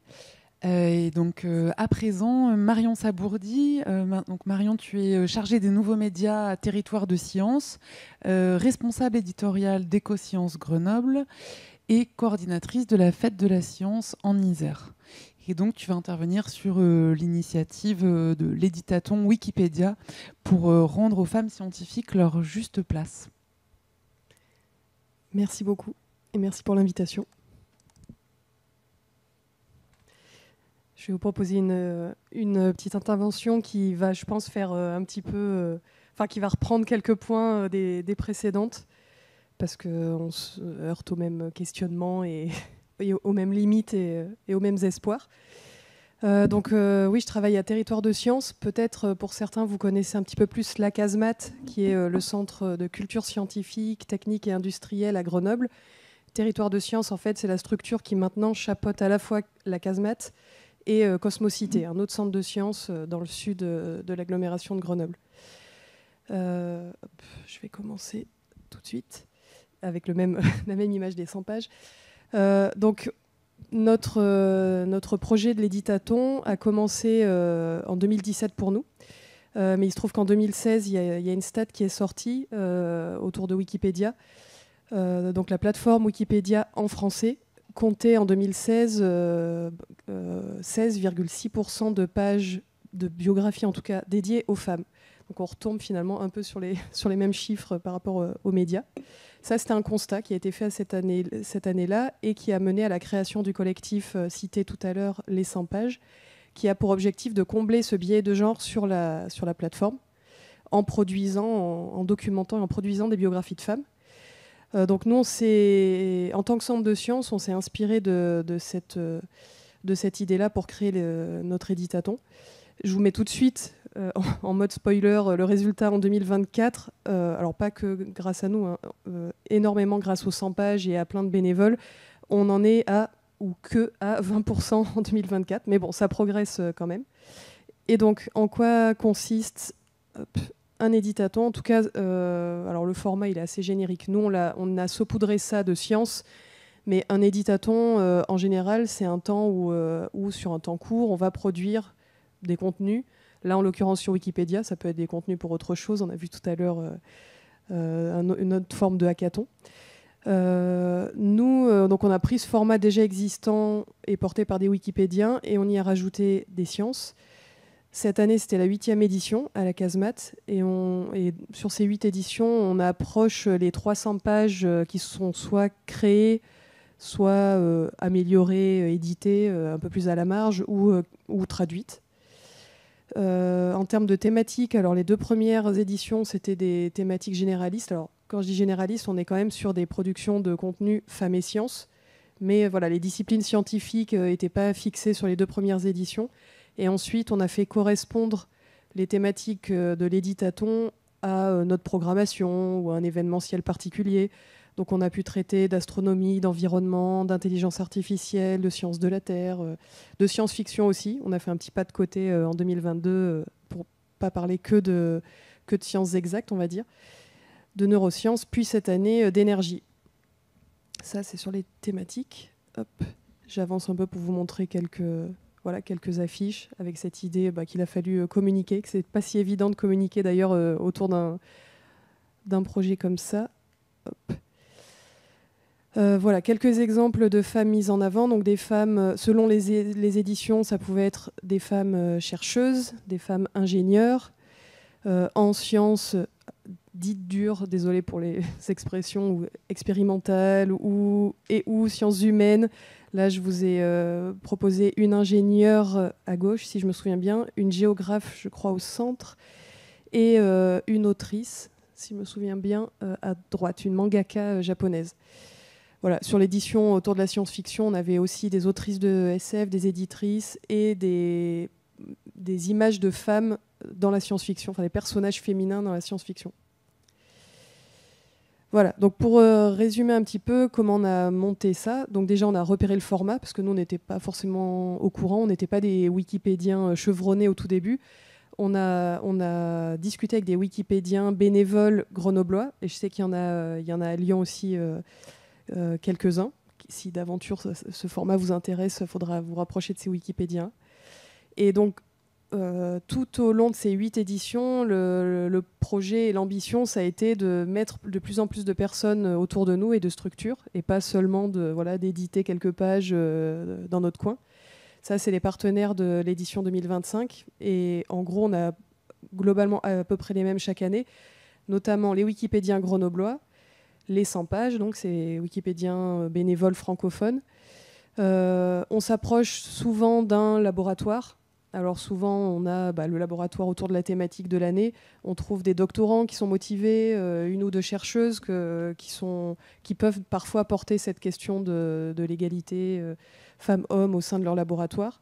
Et donc, à présent, Marion Sabourdi. Donc Marion, tu es chargée des nouveaux médias à Territoire de Sciences, responsable éditoriale d'Écosciences Grenoble et coordinatrice de la Fête de la Science en Isère. Et donc, tu vas intervenir sur l'initiative de l'éditaton Wikipédia pour rendre aux femmes scientifiques leur juste place. Merci beaucoup et merci pour l'invitation. Je vais vous proposer une petite intervention qui va, je pense, faire un petit peu... qui va reprendre quelques points des précédentes, parce qu'on se heurte aux mêmes questionnements et aux mêmes limites et aux mêmes espoirs. Oui, je travaille à Territoire de Sciences. Peut-être pour certains, vous connaissez un petit peu plus la CASMAT, qui est le centre de culture scientifique, technique et industrielle à Grenoble. Territoire de Sciences, en fait, c'est la structure qui maintenant chapeaute à la fois la CASMAT et Cosmocité, un autre centre de sciences dans le sud de l'agglomération de Grenoble. Je vais commencer tout de suite avec la même image des 100 pages. Donc, notre projet de l'éditaton a commencé en 2017 pour nous. Mais il se trouve qu'en 2016, il y a une stat qui est sortie autour de Wikipédia. Donc la plateforme Wikipédia en français comptait en 2016 16,6% de pages de biographie, en tout cas dédiées aux femmes. Donc on retombe finalement un peu sur les mêmes chiffres par rapport aux médias. Ça, c'était un constat qui a été fait cette année-là et qui a mené à la création du collectif cité tout à l'heure, Les 100 pages, qui a pour objectif de combler ce biais de genre sur la plateforme en documentant et en produisant des biographies de femmes. Donc nous, en tant que centre de sciences, on s'est inspiré de cette idée-là pour créer notre éditaton. Je vous mets tout de suite en mode spoiler le résultat en 2024. Alors pas que grâce à nous, hein, énormément grâce aux 100 pages et à plein de bénévoles. On en est à 20% en 2024. Mais bon, ça progresse quand même. Et donc, en quoi consiste un éditaton? En tout cas, alors le format, il est assez générique. Nous, on a saupoudré ça de science. Mais un éditaton, en général, c'est un temps où, sur un temps court, on va produire des contenus. Là, en l'occurrence, sur Wikipédia, ça peut être des contenus pour autre chose. On a vu tout à l'heure une autre forme de hackathon. Donc on a pris ce format déjà existant et porté par des Wikipédiens et on y a rajouté des sciences. Cette année, c'était la 8e édition à la CASMAT. Et sur ces 8 éditions, on approche les 300 pages qui sont soit créées, soit améliorées, éditées, un peu plus à la marge, ou traduites. En termes de thématiques, alors les 2 premières éditions, c'était des thématiques généralistes. Alors, quand je dis généraliste, on est quand même sur des productions de contenu femmes et sciences. Mais voilà, les disciplines scientifiques n'étaient pas fixées sur les 2 premières éditions. Et ensuite, on a fait correspondre les thématiques de l'éditaton à notre programmation ou à un événementiel particulier. Donc on a pu traiter d'astronomie, d'environnement, d'intelligence artificielle, de sciences de la Terre, de science-fiction aussi. On a fait un petit pas de côté en 2022 pour pas parler que de sciences exactes, on va dire, de neurosciences, puis cette année d'énergie. Ça, c'est sur les thématiques. Hop, j'avance un peu pour vous montrer quelques affiches avec cette idée qu'il a fallu communiquer, que c'est pas si évident de communiquer d'ailleurs autour d'un projet comme ça. Hop. Voilà, quelques exemples de femmes mises en avant. Donc des femmes, selon les éditions, ça pouvait être des femmes chercheuses, des femmes ingénieures, en sciences dites dures, désolé pour les expressions, ou expérimentales, ou sciences humaines. Là, je vous ai proposé une ingénieure à gauche, si je me souviens bien, une géographe, je crois, au centre, et une autrice, si je me souviens bien, à droite, une mangaka japonaise. Voilà, sur l'édition autour de la science-fiction, on avait aussi des autrices de SF, des éditrices et des images de femmes dans la science-fiction, enfin des personnages féminins dans la science-fiction. Voilà, donc pour résumer un petit peu comment on a monté ça, donc déjà on a repéré le format, parce que nous on n'était pas forcément au courant, on n'était pas des Wikipédiens chevronnés au tout début. On a discuté avec des Wikipédiens bénévoles grenoblois, et je sais qu'il y en a à Lyon aussi quelques-uns. Si d'aventure ce format vous intéresse, il faudra vous rapprocher de ces Wikipédiens. Et donc, tout au long de ces 8 éditions, le projet et l'ambition, ça a été de mettre de plus en plus de personnes autour de nous et de structures, et pas seulement d'éditer quelques pages dans notre coin. Ça, c'est les partenaires de l'édition 2025. Et en gros, on a globalement à peu près les mêmes chaque année, notamment les Wikipédiens grenoblois, les 100 pages, donc c'est Wikipédiens bénévoles francophones. On s'approche souvent d'un laboratoire. Alors souvent, on a le laboratoire autour de la thématique de l'année. On trouve des doctorants qui sont motivés, une ou deux chercheuses qui peuvent parfois porter cette question de l'égalité femmes-hommes au sein de leur laboratoire.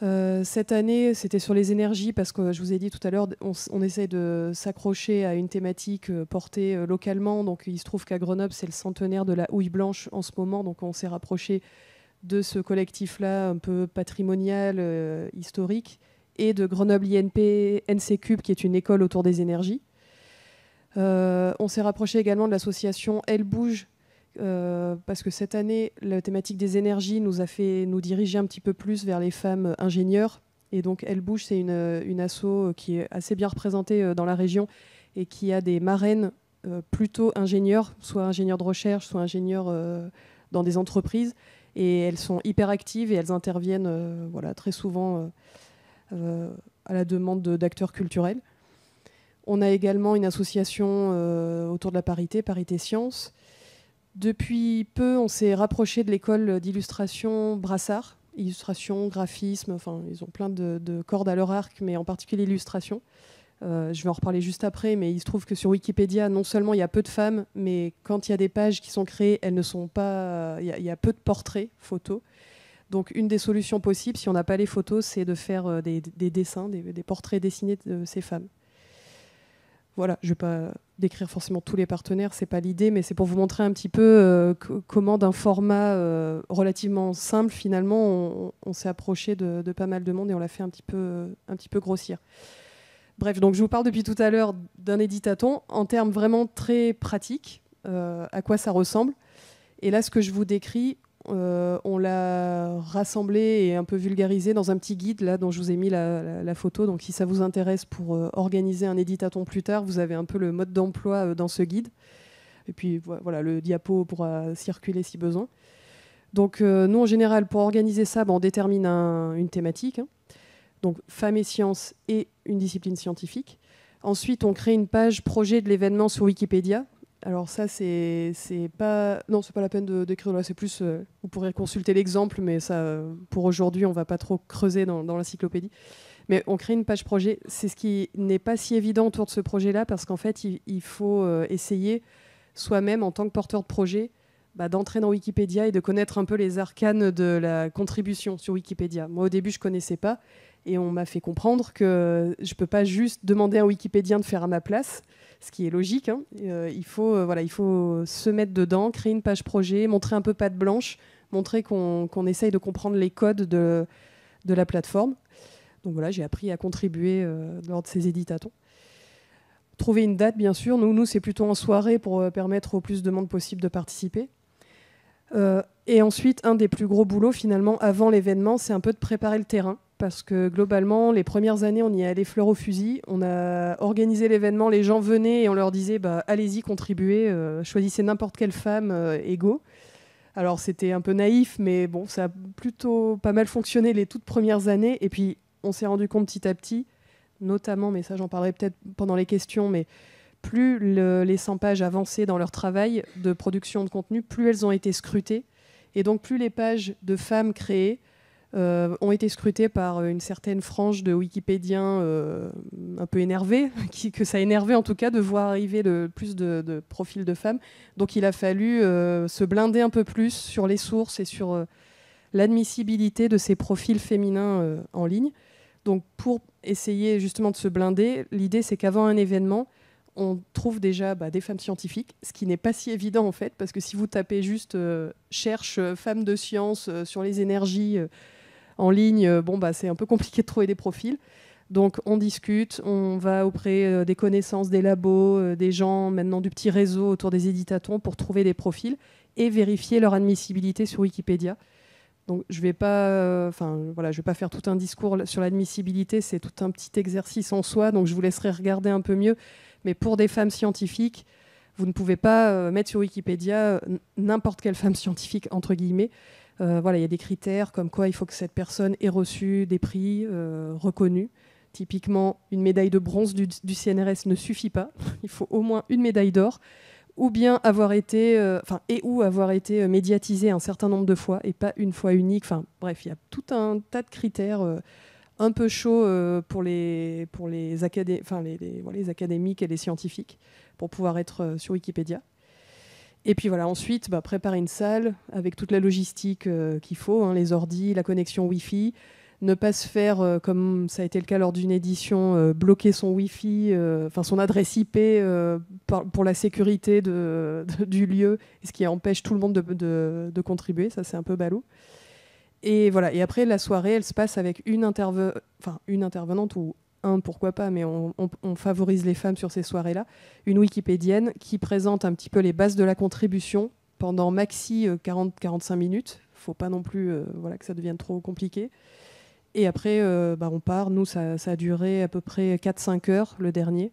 Cette année, c'était sur les énergies, parce que je vous ai dit tout à l'heure, on essaie de s'accrocher à une thématique portée localement. Donc il se trouve qu'à Grenoble, c'est le centenaire de la houille blanche en ce moment. Donc on s'est rapproché de ce collectif-là un peu patrimonial, historique, et de Grenoble INP NC Cube, qui est une école autour des énergies. On s'est rapproché également de l'association Elle Bouge, parce que cette année, la thématique des énergies nous a fait nous diriger un petit peu plus vers les femmes ingénieures. Et donc Elle Bouge, c'est une asso qui est assez bien représentée dans la région et qui a des marraines plutôt ingénieurs, soit ingénieurs de recherche, soit ingénieurs dans des entreprises. Et elles sont hyper actives et elles interviennent très souvent à la demande d'acteurs culturels. On a également une association autour de la parité, Parité Sciences. Depuis peu, on s'est rapproché de l'école d'illustration Brassard. Illustration, graphisme, enfin, ils ont plein de cordes à leur arc, mais en particulier l'illustration. Je vais en reparler juste après, mais il se trouve que sur Wikipédia, non seulement il y a peu de femmes, mais quand il y a des pages qui sont créées, elles ne sont pas. Il y a peu de portraits, photos. Donc, une des solutions possibles, si on n'a pas les photos, c'est de faire des dessins, des portraits dessinés de ces femmes. Voilà, je ne vais pas décrire forcément tous les partenaires, c'est pas l'idée, mais c'est pour vous montrer un petit peu comment, d'un format relativement simple, finalement, on s'est approché de pas mal de monde et on l'a fait un petit peu grossir. Bref, donc je vous parle depuis tout à l'heure d'un éditaton en termes vraiment très pratiques, à quoi ça ressemble. Et là, ce que je vous décris, on l'a rassemblé et un peu vulgarisé dans un petit guide là, dont je vous ai mis la photo. Donc si ça vous intéresse pour organiser un éditaton plus tard, vous avez un peu le mode d'emploi dans ce guide. Et puis voilà, le diapo pourra circuler si besoin. Donc nous, en général, pour organiser ça, on détermine une thématique. Donc femmes et sciences et une discipline scientifique. Ensuite, on crée une page projet de l'événement sur Wikipédia. Alors ça, c'est pas la peine d'écrire là, c'est plus, vous pourrez consulter l'exemple, mais ça, pour aujourd'hui, on va pas trop creuser dans l'encyclopédie. Mais on crée une page projet. C'est ce qui n'est pas si évident autour de ce projet-là, parce qu'en fait, il faut essayer soi-même, en tant que porteur de projet, d'entrer dans Wikipédia et de connaître un peu les arcanes de la contribution sur Wikipédia. Moi, au début, je connaissais pas, et on m'a fait comprendre que je peux pas juste demander à un Wikipédien de faire à ma place, ce qui est logique. Il faut se mettre dedans, créer une page projet, montrer un peu patte blanche, montrer qu'on essaye de comprendre les codes de la plateforme. Donc voilà, j'ai appris à contribuer lors de ces éditatons. Trouver une date, bien sûr. Nous c'est plutôt en soirée pour permettre au plus de monde possible de participer. Et ensuite, un des plus gros boulots, finalement, avant l'événement, c'est un peu de préparer le terrain. Parce que globalement, les premières années, on y allait fleur au fusil. On a organisé l'événement, les gens venaient et on leur disait allez-y, contribuez, choisissez n'importe quelle femme, égaux. Alors c'était un peu naïf, mais bon, ça a plutôt pas mal fonctionné les toutes premières années. Et puis on s'est rendu compte petit à petit, notamment, mais ça j'en parlerai peut-être pendant les questions, mais plus les 100 pages avançaient dans leur travail de production de contenu, plus elles ont été scrutées. Et donc plus les pages de femmes créées ont été scrutées par une certaine frange de Wikipédiens un peu énervés, que ça énervait en tout cas de voir arriver le plus de profils de femmes. Donc il a fallu se blinder un peu plus sur les sources et sur l'admissibilité de ces profils féminins en ligne. Donc pour essayer justement de se blinder, l'idée c'est qu'avant un événement, on trouve déjà des femmes scientifiques, ce qui n'est pas si évident en fait, parce que si vous tapez juste cherche femmes de science sur les énergies en ligne, c'est un peu compliqué de trouver des profils. Donc on discute, on va auprès des connaissances, des labos, des gens maintenant du petit réseau autour des éditatons pour trouver des profils et vérifier leur admissibilité sur Wikipédia. Donc je vais pas faire tout un discours sur l'admissibilité, c'est tout un petit exercice en soi, donc je vous laisserai regarder un peu mieux. Mais pour des femmes scientifiques, vous ne pouvez pas mettre sur Wikipédia n'importe quelle femme scientifique, entre guillemets. Il y a des critères comme quoi il faut que cette personne ait reçu des prix reconnus. Typiquement, une médaille de bronze du CNRS ne suffit pas. Il faut au moins une médaille d'or, ou bien avoir été médiatisée un certain nombre de fois et pas une fois unique. Enfin, bref, il y a tout un tas de critères un peu chauds pour les académiques et les scientifiques pour pouvoir être sur Wikipédia. Et puis voilà, ensuite, préparer une salle avec toute la logistique qu'il faut, les ordis, la connexion Wi-Fi, ne pas se faire, comme ça a été le cas lors d'une édition, bloquer son Wi-Fi, son adresse IP pour la sécurité du lieu, ce qui empêche tout le monde de contribuer. Ça, c'est un peu ballot. Et voilà. Et après, la soirée, elle se passe avec une intervenante ou pourquoi pas, mais on favorise les femmes sur ces soirées-là, une wikipédienne qui présente un petit peu les bases de la contribution pendant maxi 40-45 minutes. Il ne faut pas non plus que ça devienne trop compliqué. Et après, on part. Nous, ça a duré à peu près 4-5 heures, le dernier.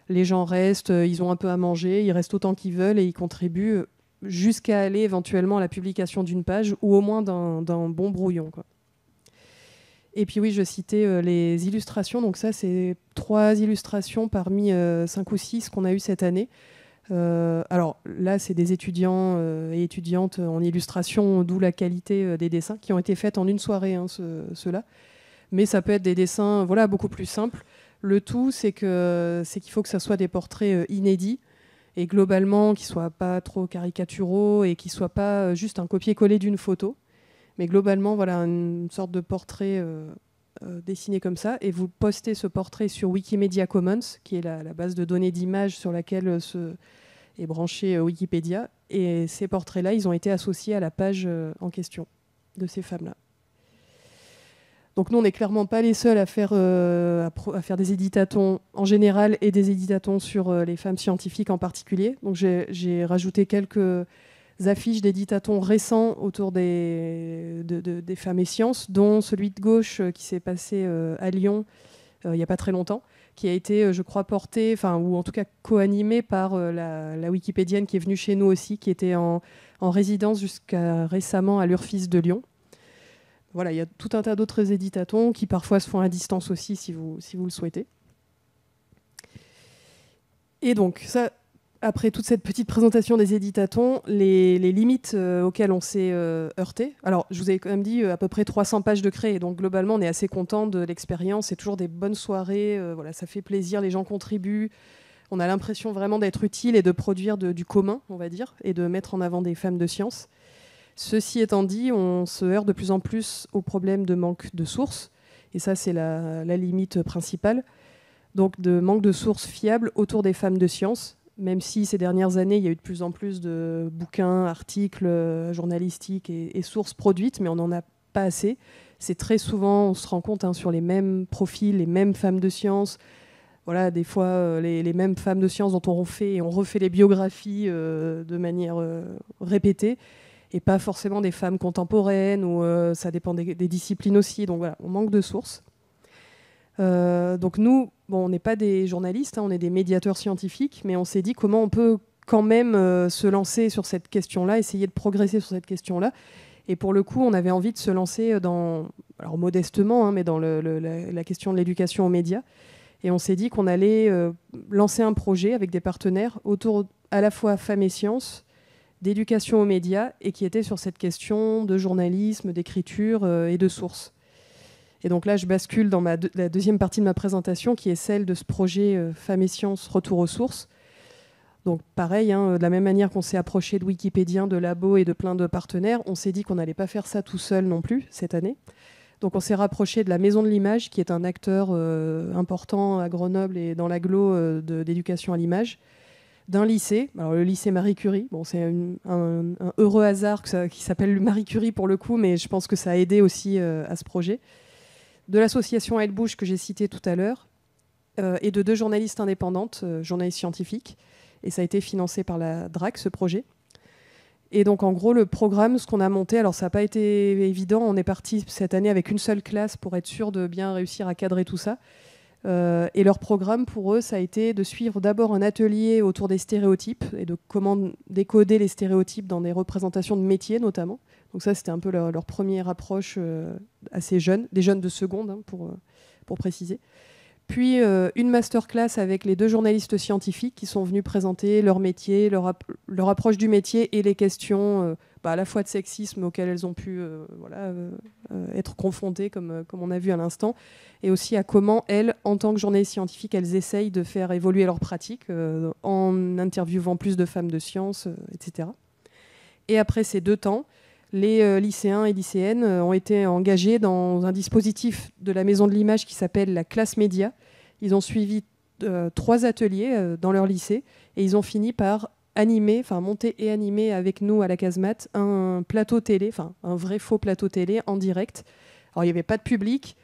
Les gens restent, ils ont un peu à manger, ils restent autant qu'ils veulent et ils contribuent jusqu'à aller éventuellement à la publication d'une page ou au moins d'un bon brouillon, quoi. Et puis oui, je citais les illustrations. Donc ça, c'est 3 illustrations parmi 5 ou 6 qu'on a eues cette année. Alors là, c'est des étudiants et étudiantes en illustration, d'où la qualité des dessins qui ont été faits en une soirée, ceux-là. Mais ça peut être des dessins beaucoup plus simples. Le tout, c'est qu'il faut que ça soit des portraits inédits et globalement qui ne soient pas trop caricaturaux et qui ne soient pas juste un copier-coller d'une photo. Mais globalement, une sorte de portrait dessiné comme ça. Et vous postez ce portrait sur Wikimedia Commons, qui est la base de données d'images sur laquelle est branché Wikipédia. Et ces portraits-là, ils ont été associés à la page en question de ces femmes-là. Donc nous, on n'est clairement pas les seuls à faire des éditatons en général et des éditatons sur les femmes scientifiques en particulier. Donc j'ai rajouté quelques affiches d'éditatons récents autour des femmes et sciences, dont celui de gauche qui s'est passé à Lyon il n'y a pas très longtemps, qui a été, je crois, porté, ou en tout cas co-animé par la wikipédienne qui est venue chez nous aussi, qui était en résidence jusqu'à récemment à l'Urfis de Lyon. Voilà, il y a tout un tas d'autres éditatons qui parfois se font à distance aussi, si vous le souhaitez. Et donc, ça, après toute cette petite présentation des éditatons, les limites auxquelles on s'est heurté. Alors, je vous ai quand même dit à peu près 300 pages de créé. Donc, globalement, on est assez content de l'expérience. C'est toujours des bonnes soirées. Ça fait plaisir. Les gens contribuent. On a l'impression vraiment d'être utile et de produire du commun, on va dire, et de mettre en avant des femmes de science. Ceci étant dit, on se heurte de plus en plus au problème de manque de sources. Et ça, c'est la limite principale. Donc, de manque de sources fiables autour des femmes de science. Même si ces dernières années, il y a eu de plus en plus de bouquins, articles journalistiques et sources produites, mais on n'en a pas assez. C'est très souvent, on se rend compte sur les mêmes profils, les mêmes femmes de science. Voilà, des fois, les mêmes femmes de science dont on refait les biographies de manière répétée, et pas forcément des femmes contemporaines, ou ça dépend des disciplines aussi. Donc voilà, on manque de sources. Donc nous, on n'est pas des journalistes, on est des médiateurs scientifiques, mais on s'est dit comment on peut quand même se lancer sur cette question-là, essayer de progresser sur cette question-là. Et pour le coup, on avait envie de se lancer alors modestement, mais dans la question de l'éducation aux médias. Et on s'est dit qu'on allait lancer un projet avec des partenaires autour à la fois femmes et sciences, d'éducation aux médias, et qui était sur cette question de journalisme, d'écriture et de sources. Et donc là, je bascule dans la deuxième partie de ma présentation, qui est celle de ce projet Femmes et Sciences, Retour aux sources. Donc pareil, de la même manière qu'on s'est approché de Wikipédiens, de labos et de plein de partenaires, on s'est dit qu'on n'allait pas faire ça tout seul non plus cette année. Donc on s'est rapproché de la Maison de l'Image, qui est un acteur important à Grenoble et dans l'agglo d'éducation à l'image, d'un lycée, alors le lycée Marie Curie. Bon, c'est un heureux hasard qui s'appelle Marie Curie pour le coup, mais je pense que ça a aidé aussi à ce projet. De l'association Elle Bouge que j'ai citée tout à l'heure, et de 2 journalistes indépendantes, journalistes scientifiques, et ça a été financé par la DRAC, ce projet. Et donc en gros, le programme, ce qu'on a monté, alors ça n'a pas été évident, on est parti cette année avec une seule classe pour être sûr de bien réussir à cadrer tout ça. Et leur programme, pour eux, ça a été de suivre d'abord un atelier autour des stéréotypes et de comment décoder les stéréotypes dans des représentations de métiers notamment. Donc ça, c'était un peu leur première approche assez jeune, des jeunes de seconde, pour préciser. Puis une masterclass avec les 2 journalistes scientifiques qui sont venus présenter leur métier, leur approche du métier et les questions à la fois de sexisme auxquelles elles ont pu être confrontées, comme on a vu à l'instant, et aussi à comment elles, en tant que journalistes scientifiques, elles essayent de faire évoluer leur pratique en interviewant plus de femmes de science, etc. Et après ces 2 temps, les lycéens et lycéennes ont été engagés dans un dispositif de la Maison de l'Image qui s'appelle la classe média. Ils ont suivi 3 ateliers dans leur lycée et ils ont fini par monter et animer avec nous à la casemate un plateau télé, un vrai faux plateau télé en direct. Alors il n'y avait pas de public.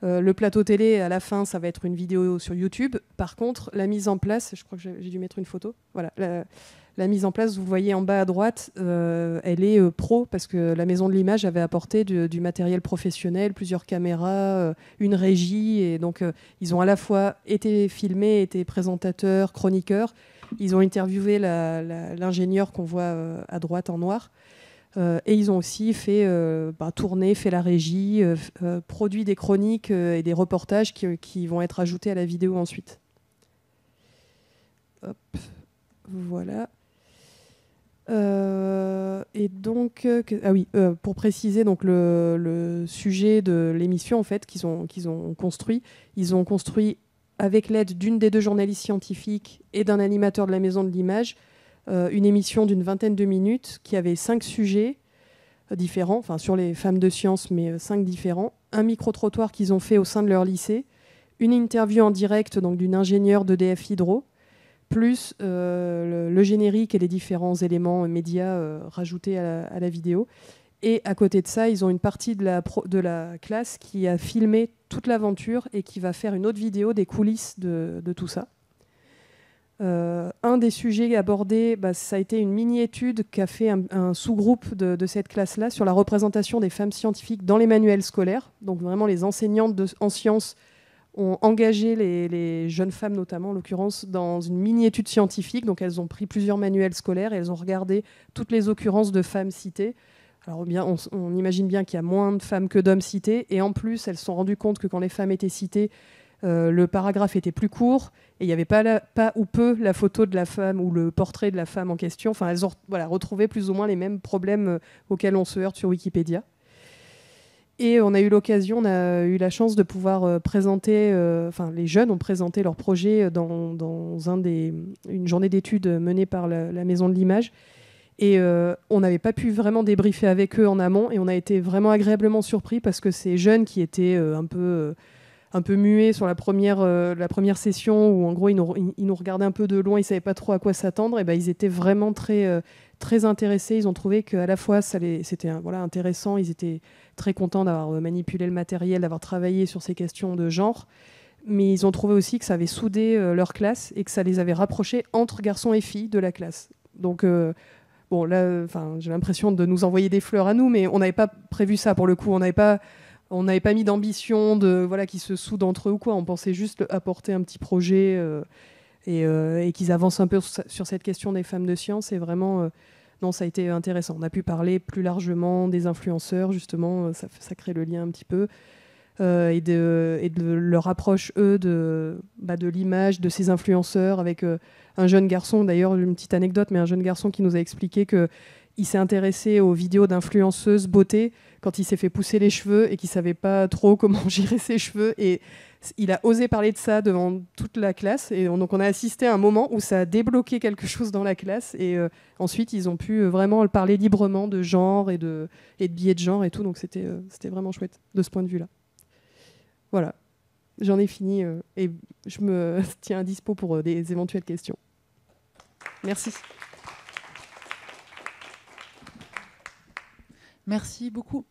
Le plateau télé, à la fin, ça va être une vidéo sur YouTube. Par contre, la mise en place, je crois que j'ai dû mettre une photo. Voilà, la mise en place, vous voyez en bas à droite, elle est pro parce que la Maison de l'Image avait apporté du matériel professionnel, plusieurs caméras, une régie. Et donc, ils ont à la fois été filmés, été présentateurs, chroniqueurs. Ils ont interviewé l'ingénieur qu'on voit à droite en noir. Et ils ont aussi fait tourner, fait la régie, produit des chroniques et des reportages qui vont être ajoutés à la vidéo ensuite. Hop, voilà. Et donc, pour préciser donc le sujet de l'émission en fait qu'ils ont construit, ils ont construit avec l'aide d'une des 2 journalistes scientifiques et d'un animateur de la Maison de l'Image, une émission d'une 20aine de minutes qui avait 5 sujets différents, sur les femmes de science, mais 5 différents. Un micro-trottoir qu'ils ont fait au sein de leur lycée, une interview en direct donc, d'une ingénieure d'EDF Hydro, plus le générique et les différents éléments médias rajoutés à la vidéo. Et à côté de ça, ils ont une partie de la classe qui a filmé toute l'aventure et qui va faire une autre vidéo des coulisses de tout ça. Un des sujets abordés, ça a été une mini-étude qu'a fait un sous-groupe de cette classe-là sur la représentation des femmes scientifiques dans les manuels scolaires. Donc vraiment, les enseignantes en sciences ont engagé les jeunes femmes, notamment en l'occurrence, dans une mini-étude scientifique. Donc elles ont pris plusieurs manuels scolaires et elles ont regardé toutes les occurrences de femmes citées. Alors on imagine bien qu'il y a moins de femmes que d'hommes cités. Et en plus, elles se sont rendues compte que quand les femmes étaient citées, le paragraphe était plus court et il n'y avait pas ou peu la photo de la femme ou le portrait de la femme en question. Enfin, elles ont retrouvé plus ou moins les mêmes problèmes auxquels on se heurte sur Wikipédia. Et on a eu la chance de pouvoir présenter, les jeunes ont présenté leur projet dans une journée d'études menée par la Maison de l'Image. Et on n'avait pas pu vraiment débriefer avec eux en amont et on a été vraiment agréablement surpris parce que ces jeunes qui étaient un peu muets sur la première session où en gros ils nous regardaient un peu de loin, ils ne savaient pas trop à quoi s'attendre, et ils étaient vraiment très, très intéressés. Ils ont trouvé qu'à la fois c'était intéressant, ils étaient très contents d'avoir manipulé le matériel, d'avoir travaillé sur ces questions de genre, mais ils ont trouvé aussi que ça avait soudé leur classe et que ça les avait rapprochés entre garçons et filles de la classe. Donc là, j'ai l'impression de nous envoyer des fleurs à nous, mais on n'avait pas prévu ça pour le coup. On n'avait pas mis d'ambition qu'ils se soudent entre eux ou quoi. On pensait juste apporter un petit projet et qu'ils avancent un peu sur cette question des femmes de science. Et vraiment, ça a été intéressant. On a pu parler plus largement des influenceurs, justement. Ça crée le lien un petit peu. Et de leur approche, eux, de l'image de ces influenceurs, avec un jeune garçon, d'ailleurs, une petite anecdote, mais un jeune garçon qui nous a expliqué qu'il s'est intéressé aux vidéos d'influenceuses beauté quand il s'est fait pousser les cheveux et qu'il ne savait pas trop comment gérer ses cheveux. Et il a osé parler de ça devant toute la classe. Et donc on a assisté à un moment où ça a débloqué quelque chose dans la classe. Et ensuite, ils ont pu vraiment parler librement de genre et de biais de genre et tout. Donc c'était vraiment chouette de ce point de vue-là. Voilà, j'en ai fini et je me tiens à dispo pour des éventuelles questions. Merci. Merci beaucoup.